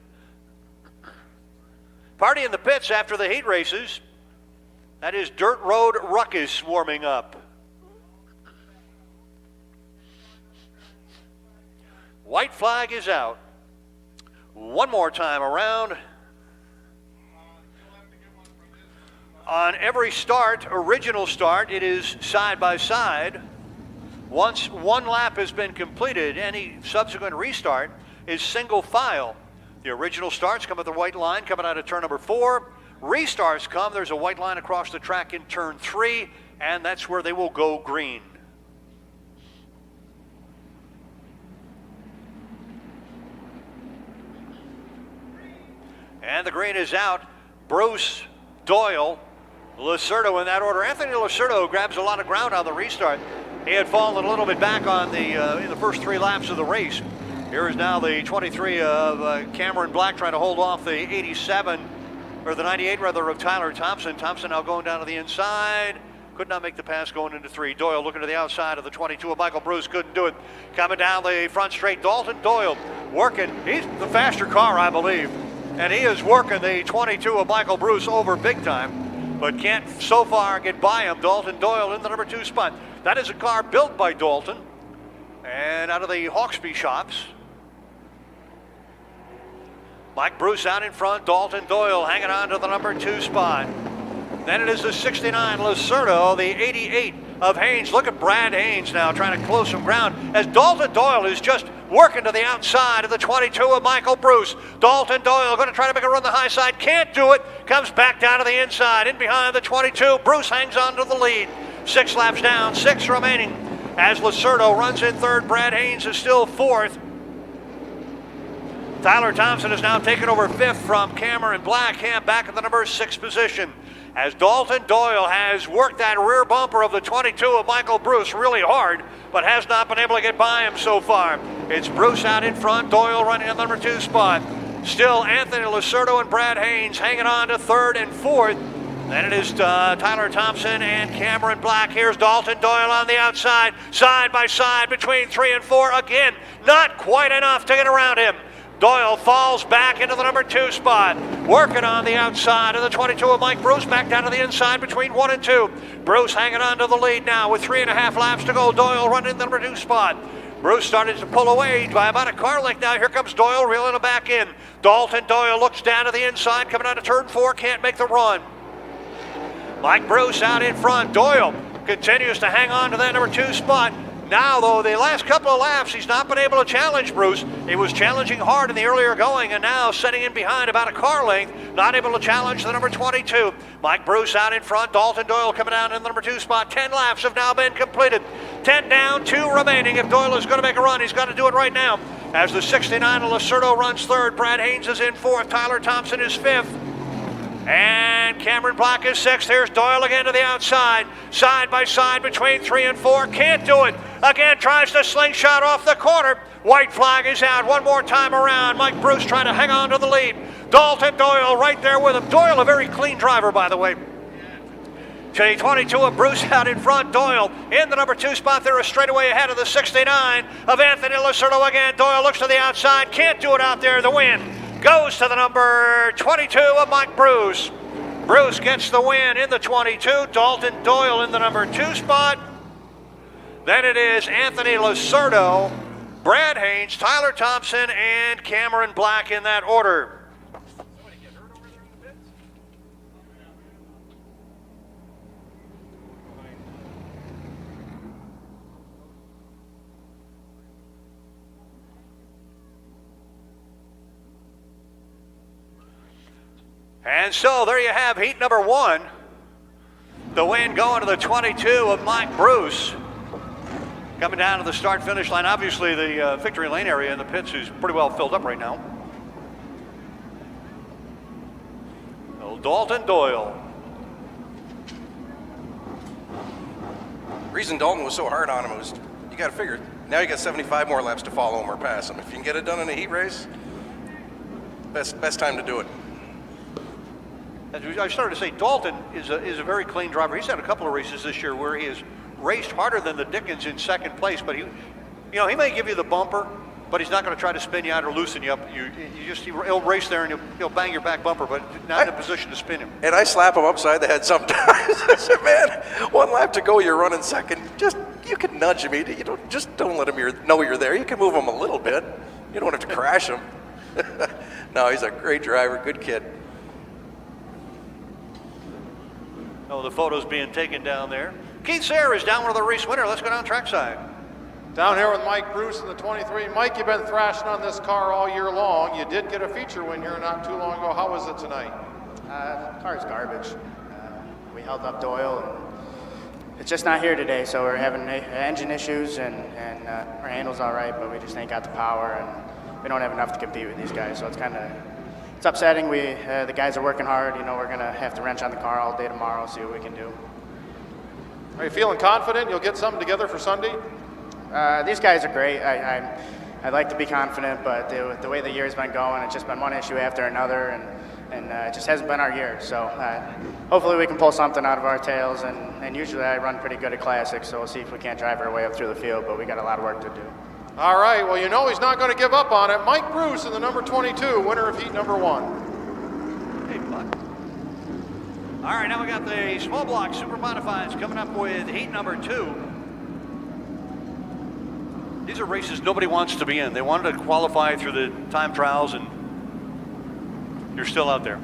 Party in the pits after the heat races. That is Dirt Road Ruckus warming up. White flag is out. One more time around. On every start, original start, it is side by side. Once one lap has been completed, any subsequent restart is single file. The original starts come at the white line coming out of turn number 4. Restarts come, there's a white line across the track in turn 3, and that's where they will go green. And the green is out. Bruce, Doyle, Lacerdo in that order. Anthony Lacerdo grabs a lot of ground on the restart. He had fallen a little bit back on the in the first 3 laps of the race. Here is now the 23 of Cameron Black trying to hold off the 87, or the 98 rather, of Tyler Thompson. Thompson now going down to the inside. Could not make the pass going into 3. Doyle looking to the outside of the 22 of Michael Bruce. Couldn't do it. Coming down the front straight, Dalton Doyle working. He's the faster car, I believe. And he is working the 22 of Michael Bruce over big time, but can't so far get by him. Dalton Doyle in the number 2 spot. That is a car built by Dalton and out of the Hawksby shops. Mike Bruce out in front, Dalton Doyle hanging on to the number 2 spot. Then it is the 69 Lacerdo, the 88 of Haynes. Look at Brad Haynes now trying to close some ground as Dalton Doyle is just working to the outside of the 22 of Michael Bruce. Dalton Doyle going to try to make a run the high side. Can't do it. Comes back down to the inside. In behind the 22. Bruce hangs on to the lead. 6 laps down. 6 remaining. As Lacerdo runs in 3rd. Brad Haynes is still 4th. Tyler Thompson has now taken over 5th from Cameron Black. Back in the number 6 position. As Dalton Doyle has worked that rear bumper of the 22 of Michael Bruce really hard, but has not been able to get by him so far. It's Bruce out in front, Doyle running in the number 2 spot. Still Anthony Lacerdo and Brad Haynes hanging on to 3rd and 4th. Then it is Tyler Thompson and Cameron Black. Here's Dalton Doyle on the outside, side by side between 3 and 4. Again, not quite enough to get around him. Doyle falls back into the number 2 spot. Working on the outside of the 22 of Mike Bruce, back down to the inside between 1 and 2. Bruce hanging on to the lead now with 3.5 laps to go. Doyle running in the number 2 spot. Bruce started to pull away by about a car length now. Here comes Doyle reeling it back in. Dalton Doyle looks down to the inside, coming out of turn 4, can't make the run. Mike Bruce out in front. Doyle continues to hang on to that number 2 spot. Now, though, the last couple of laps, he's not been able to challenge Bruce. He was challenging hard in the earlier going, and now setting in behind about a car length, not able to challenge the number 22. Mike Bruce out in front, Dalton Doyle coming down in the number 2 spot. 10 laps have now been completed. 10 down, 2 remaining. If Doyle is going to make a run, he's got to do it right now. As the 69 of Lacerdo runs 3rd, Brad Haynes is in 4th, Tyler Thompson is 5th. And Cameron Black is 6th. Here's Doyle again to the outside. Side by side between 3 and 4. Can't do it. Again, tries to slingshot off the corner. White flag is out. One more time around. Mike Bruce trying to hang on to the lead. Dalton Doyle right there with him. Doyle, a very clean driver, by the way. to the 22 of Bruce out in front. Doyle in the number 2 spot there, a straightaway ahead of the 69 of Anthony Lacerdo again. Doyle looks to the outside, can't do it out there. The win goes to the number 22 of Mike Bruce. Bruce gets the win in the 22. Dalton Doyle in the number 2 spot. Then it is Anthony Lacerdo, Brad Haynes, Tyler Thompson, and Cameron Black in that order. And so there you have heat number 1. The win going to the 22 of Mike Bruce. Coming down to the start-finish line. Obviously, the victory lane area in the pits is pretty well filled up right now. Old Dalton Doyle. The reason Dalton was so hard on him was, you got to figure, now you got 75 more laps to follow him or pass him. If you can get it done in a heat race, best time to do it. As I started to say, Dalton is a very clean driver. He's had a couple of races this year where he has raced harder than the Dickens in second place, but he may give you the bumper, but he's not going to try to spin you out or loosen you up. He'll race there and he'll bang your back bumper, but not in a position to spin him. And I slap him upside the head sometimes. I said, man, 1 lap to go, you're running second. You can nudge him. Don't let him know you're there. You can move him a little bit. You don't have to crash him. No, he's a great driver, good kid. Oh, the photos being taken down there. Keith Sayre is down with the race winner. Let's go down trackside. Down here with Mike Bruce in the 23. Mike, you've been thrashing on this car all year long. You did get a feature win here not too long ago. How was it tonight? Car's garbage. We held up Doyle, and it's just not here today. So we're having engine issues, and our handle's all right, but we just ain't got the power, and we don't have enough to compete with these guys. So it's upsetting. The guys are working hard. We're gonna have to wrench on the car all day tomorrow, see what we can do. Are you feeling confident you'll get something together for Sunday? These guys are great. I'd like to be confident, but the way the year's been going, it's just been one issue after another, and it just hasn't been our year. So hopefully we can pull something out of our tails, and usually I run pretty good at Classics, so we'll see if we can't drive our way up through the field, but we got a lot of work to do. All right, well, he's not going to give up on it. Mike Bruce in the number 22, winner of heat number 1. Hey, bud. All right, now we got the small block super modifieds coming up with heat number 2. These are races nobody wants to be in. They wanted to qualify through the time trials, and you're still out there.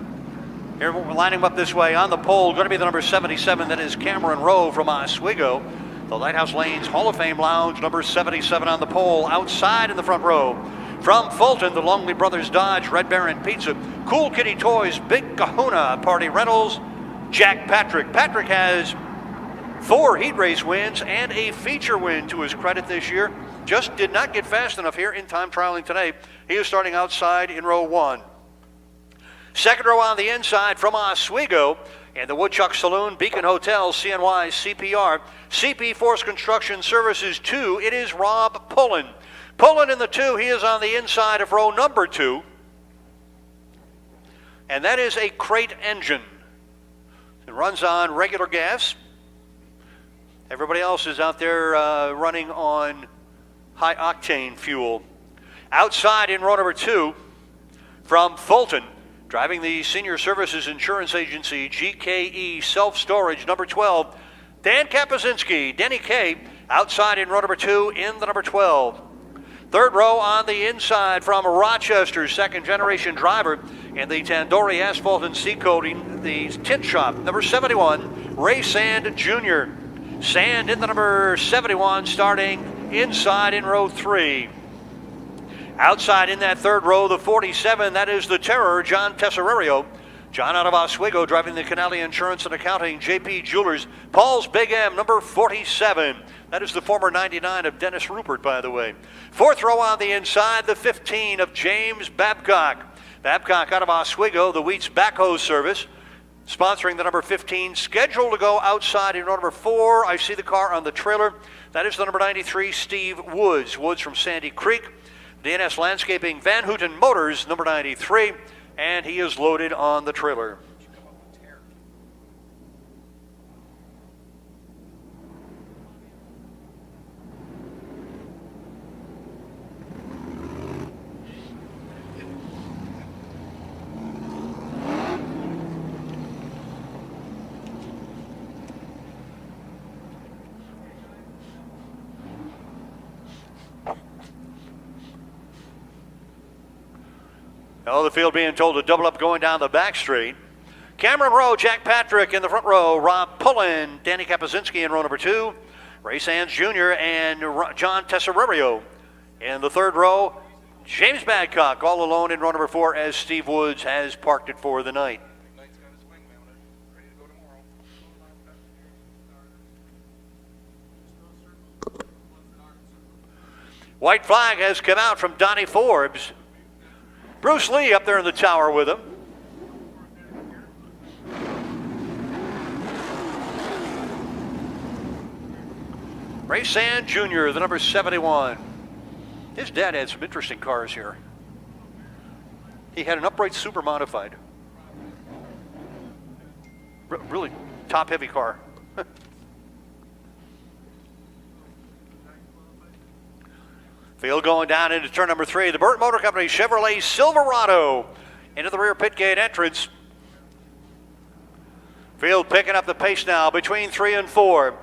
Here we're lining them up this way. On the pole, going to be the number 77. That is Cameron Rowe from Oswego. The Lighthouse Lanes Hall of Fame Lounge, number 77 on the pole. Outside in the front row. From Fulton, the Longley Brothers Dodge, Red Baron Pizza, Cool Kitty Toys, Big Kahuna, Party Rentals, Jack Patrick. Patrick has 4 heat race wins and a feature win to his credit this year. Just did not get fast enough here in time trialing today. He is starting outside in row 1. Second row on the inside from Oswego and the Woodchuck Saloon, Beacon Hotel, CNY, CPR, CP Force Construction Services 2. It is Rob Pullen. Pullen in the 2. He is on the inside of row number 2. And that is a crate engine. It runs on regular gas. Everybody else is out there running on high octane fuel. Outside in row number 2 from Fulton, driving the Senior Services Insurance Agency, GKE Self-Storage, number 12, Dan Kapuzinski, Denny K, outside in row number 2 in the number 12. Third row on the inside from Rochester, second-generation driver in the Tandoori Asphalt and Sea Coating, the tint shop, number 71, Ray Sand Jr. Sand in the number 71, starting inside in row 3. Outside in that third row, the 47, that is the Terror, John Tesorario. John out of Oswego, driving the Canale Insurance and Accounting, JP Jewelers. Paul's Big M, number 47. That is the former 99 of Dennis Rupert, by the way. Fourth row on the inside, the 15 of James Babcock. Babcock out of Oswego, the Wheats Backhoe Service, sponsoring the number 15. Scheduled to go outside in row number 4. I see the car on the trailer. That is the number 93, Steve Woods. Woods from Sandy Creek. DNS Landscaping, Van Houten Motors, number 93, and he is loaded on the trailer. Oh, the field being told to double up going down the back straight. Cameron Rowe, Jack Patrick in the front row, Rob Pullen, Danny Kapuzinski in row number 2, Ray Sands Jr. and John Tesserario in the third row. James Badcock all alone in row number 4 as Steve Woods has parked it for the night. White flag has come out from Donnie Forbes. Bruce Lee up there in the tower with him. Ray Sand Jr., the number 71. His dad had some interesting cars here. He had an upright super modified. Really top heavy car. Field going down into turn number 3. The Burt Motor Company Chevrolet Silverado into the rear pit gate entrance. Field picking up the pace now between 3 and 4.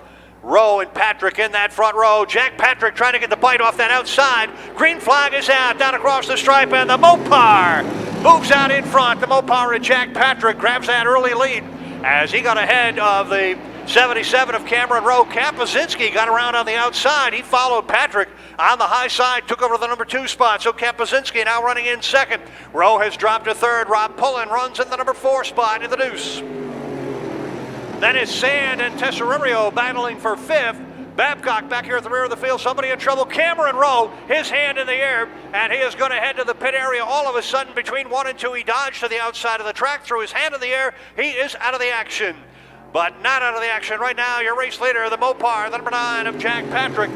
Rowe and Patrick in that front row. Jack Patrick trying to get the bite off that outside. Green flag is out, down across the stripe, and the Mopar moves out in front. The Mopar and Jack Patrick grabs that early lead as he got ahead of the 77 of Cameron Rowe. Kapuzinski got around on the outside. He followed Patrick on the high side, took over the number 2 spot. So Kapuzinski now running in second. Rowe has dropped to third. Rob Pullen runs in the number 4 spot in the deuce. Then it's Sand and Tesserario battling for 5th. Babcock back here at the rear of the field. Somebody in trouble. Cameron Rowe, his hand in the air, and he is going to head to the pit area. All of a sudden, between 1 and 2, he dodged to the outside of the track, threw his hand in the air. He is out of the action. But not out of the action right now. Your race leader, the Mopar, the number 9 of Jack Patrick.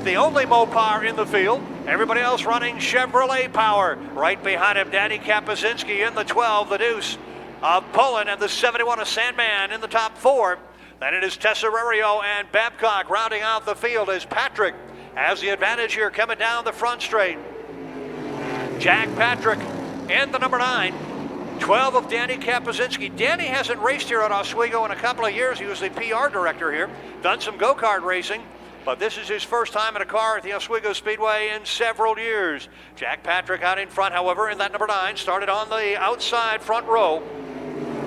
The only Mopar in the field. Everybody else running Chevrolet power. Right behind him, Danny Kapuzinski in the 12, the deuce of Pullen, and the 71 of Sandman in the top 4. Then it is Tesserario and Babcock rounding out the field as Patrick has the advantage here coming down the front straight. Jack Patrick and the number 9. 12 of Danny Kapuzinski. Danny hasn't raced here at Oswego in a couple of years. He was the PR director here, done some go-kart racing, but this is his first time in a car at the Oswego Speedway in several years. Jack Patrick out in front, however, in that number 9, started on the outside front row.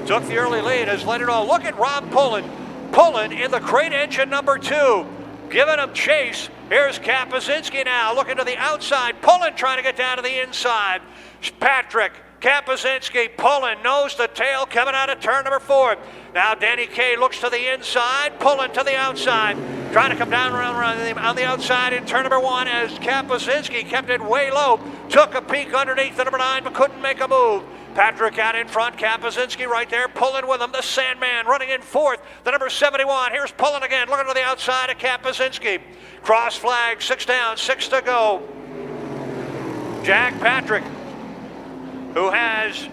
Took the early lead, has led it all. Look at Rob Pullen. Pullen in the crate engine number 2, giving him chase. Here's Kapuzinski now, looking to the outside. Pullen trying to get down to the inside. Patrick, Kapuzinski, Pullen, nose to tail, coming out of turn number 4. Now Danny Kaye looks to the inside, Pullen to the outside. Trying to come down around on the outside in turn number 1 as Kapuzinski kept it way low. Took a peek underneath the number 9, but couldn't make a move. Patrick out in front, Kapuzinski right there, Pullen with him, the Sandman running in 4th, the number 71. Here's Pullen again, looking to the outside of Kapuzinski. Cross flag, 6 down, 6 to go. Jack Patrick, who has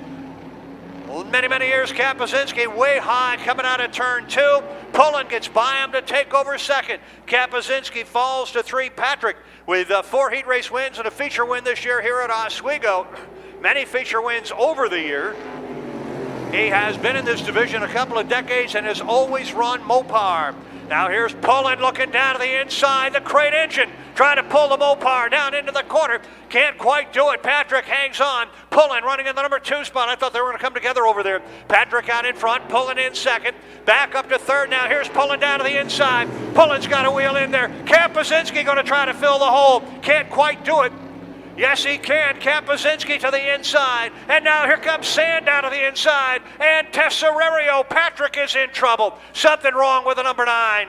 many years, Kapuzinski way high coming out of turn 2. Pullen gets by him to take over second. Kapuzinski falls to 3. Patrick with 4 heat race wins and a feature win this year here at Oswego. Many feature wins over the year. He has been in this division a couple of decades and has always run Mopar. Now here's Pullen looking down to the inside, the crate engine, trying to pull the Mopar down into the corner. Can't quite do it. Patrick hangs on. Pullen running in the number 2 spot. I thought they were going to come together over there. Patrick out in front, Pullen in second. Back up to third now. Here's Pullen down to the inside. Pullen's got a wheel in there. Kapuzinski going to try to fill the hole. Can't quite do it. Yes, he can. Kapuzinski to the inside. And now here comes Sand down to the inside. And Tesserario. Patrick is in trouble. Something wrong with the number 9.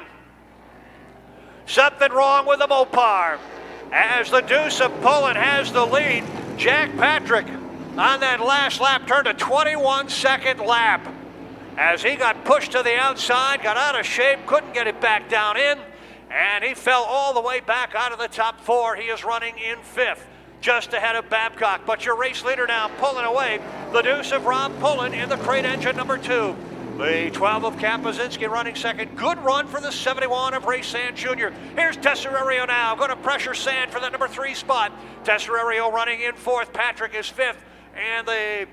Something wrong with the Mopar. As the deuce of Pullen has the lead, Jack Patrick on that last lap turned a 21-second lap. As he got pushed to the outside, got out of shape, couldn't get it back down in, and he fell all the way back out of the top 4. He is running in 5th. Just ahead of Babcock, but your race leader now pulling away. The deuce of Rob Pullen in the crate engine number 2. The 12 of Kapuzinski running second. Good run for the 71 of Ray Sand Jr. Here's Tesserario now, going to pressure Sand for the number 3 spot. Tesserario running in 4th. Patrick is 5th, and the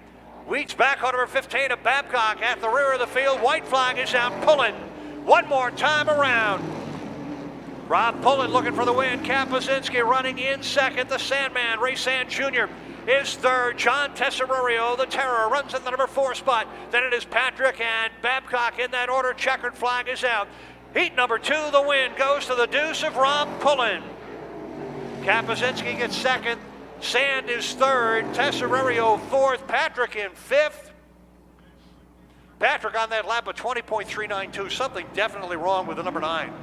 Wheat's back on number 15 of Babcock at the rear of the field. White flag is out. Pullen one more time around. Rob Pullen looking for the win. Kapuzinski running in second. The Sandman, Ray Sand Jr. is third. John Tesorario, the Terror, runs in the number 4 spot. Then it is Patrick and Babcock in that order. Checkered flag is out. Heat number 2, the win goes to the deuce of Rob Pullen. Kapuzinski gets second. Sand is third. Tesorario fourth. Patrick in fifth. Patrick on that lap of 20.392. Something definitely wrong with the number 9.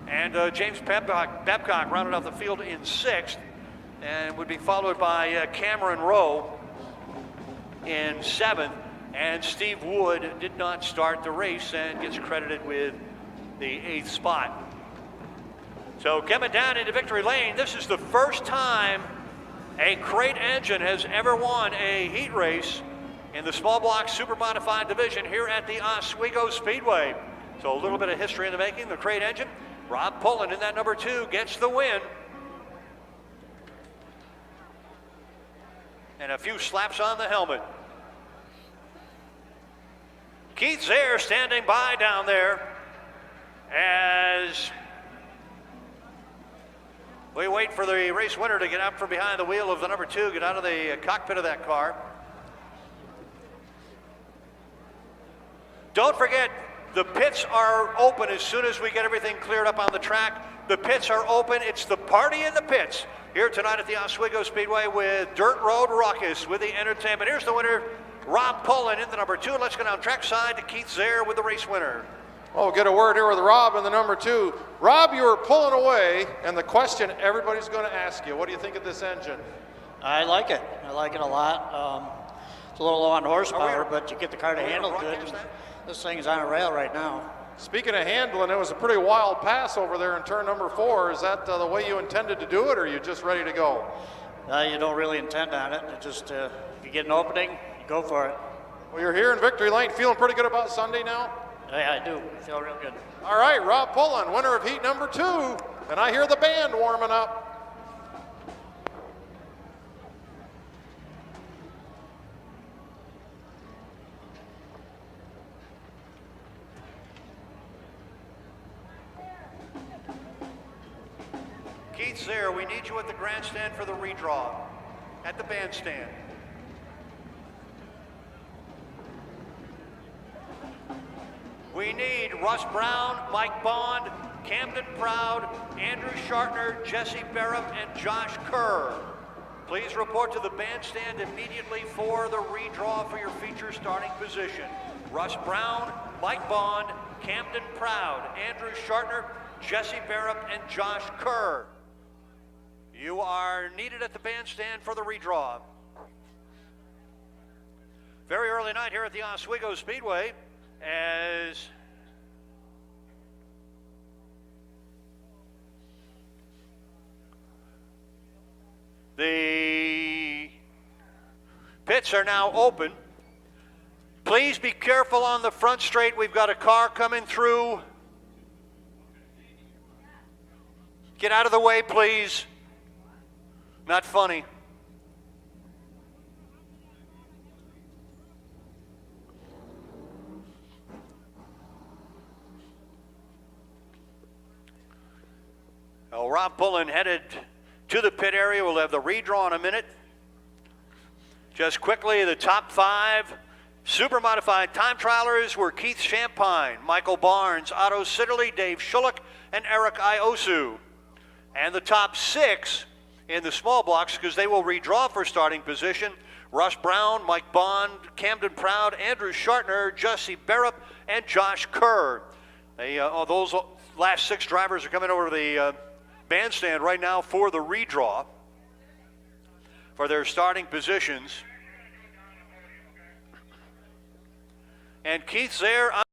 And James Babcock rounded out the field in sixth and would be followed by Cameron Rowe in seventh. And Steve Wood did not start the race and gets credited with the 8th spot. So coming down into victory lane, this is the first time a crate engine has ever won a heat race in the small block super modified division here at the Oswego Speedway. So a little bit of history in the making. The crate engine, Rob Pullen in that number 2 gets the win. And a few slaps on the helmet. Keith Zare standing by down there as we wait for the race winner to get up from behind the wheel of the number 2, get out of the cockpit of that car. Don't forget, the pits are open as soon as we get everything cleared up on the track. The pits are open. It's the party in the pits here tonight at the Oswego Speedway with Dirt Road Ruckus with the entertainment. Here's the winner, Rob Pullen in the number 2. Let's go down trackside to Keith Zare with the race winner. Oh, get a word here with Rob in the number 2. Rob, you were pulling away, and the question everybody's going to ask you, what do you think of this engine? I like it. I like it a lot. It's a little low on horsepower, but you get the car to handle good. This thing is on a rail right now. Speaking of handling, it was a pretty wild pass over there in turn number 4. Is that the way you intended to do it, or are you just ready to go? You don't really intend on it. It just, if you get an opening, you go for it. Well, you're here in victory lane. Feeling pretty good about Sunday now? Yeah, I do. I feel real good. All right, Rob Pullen, winner of heat number 2. And I hear the band warming up. Keith Zare, we need you at the grandstand for the redraw, at the bandstand. We need Russ Brown, Mike Bond, Camden Proud, Andrew Schartner, Jesse Barrett, and Josh Kerr. Please report to the bandstand immediately for the redraw for your feature starting position. Russ Brown, Mike Bond, Camden Proud, Andrew Schartner, Jesse Barrett, and Josh Kerr. You are needed at the bandstand for the redraw. Very early night here at the Oswego Speedway as the pits are now open. Please be careful on the front straight. We've got a car coming through. Get out of the way, please. Not funny. Well, Rob Pullen headed to the pit area. We'll have the redraw in a minute. Just quickly, the top 5 super modified time trialers were Keith Champagne, Michael Barnes, Otto Sitterly, Dave Schulich, and Eric Iosu. And the top 6 in the small blocks, because they will redraw for starting position, Russ Brown, Mike Bond, Camden Proud, Andrew Schartner, Jesse Barrett, and Josh Kerr. Those last 6 drivers are coming over to the bandstand right now for the redraw for their starting positions. And Keith Zare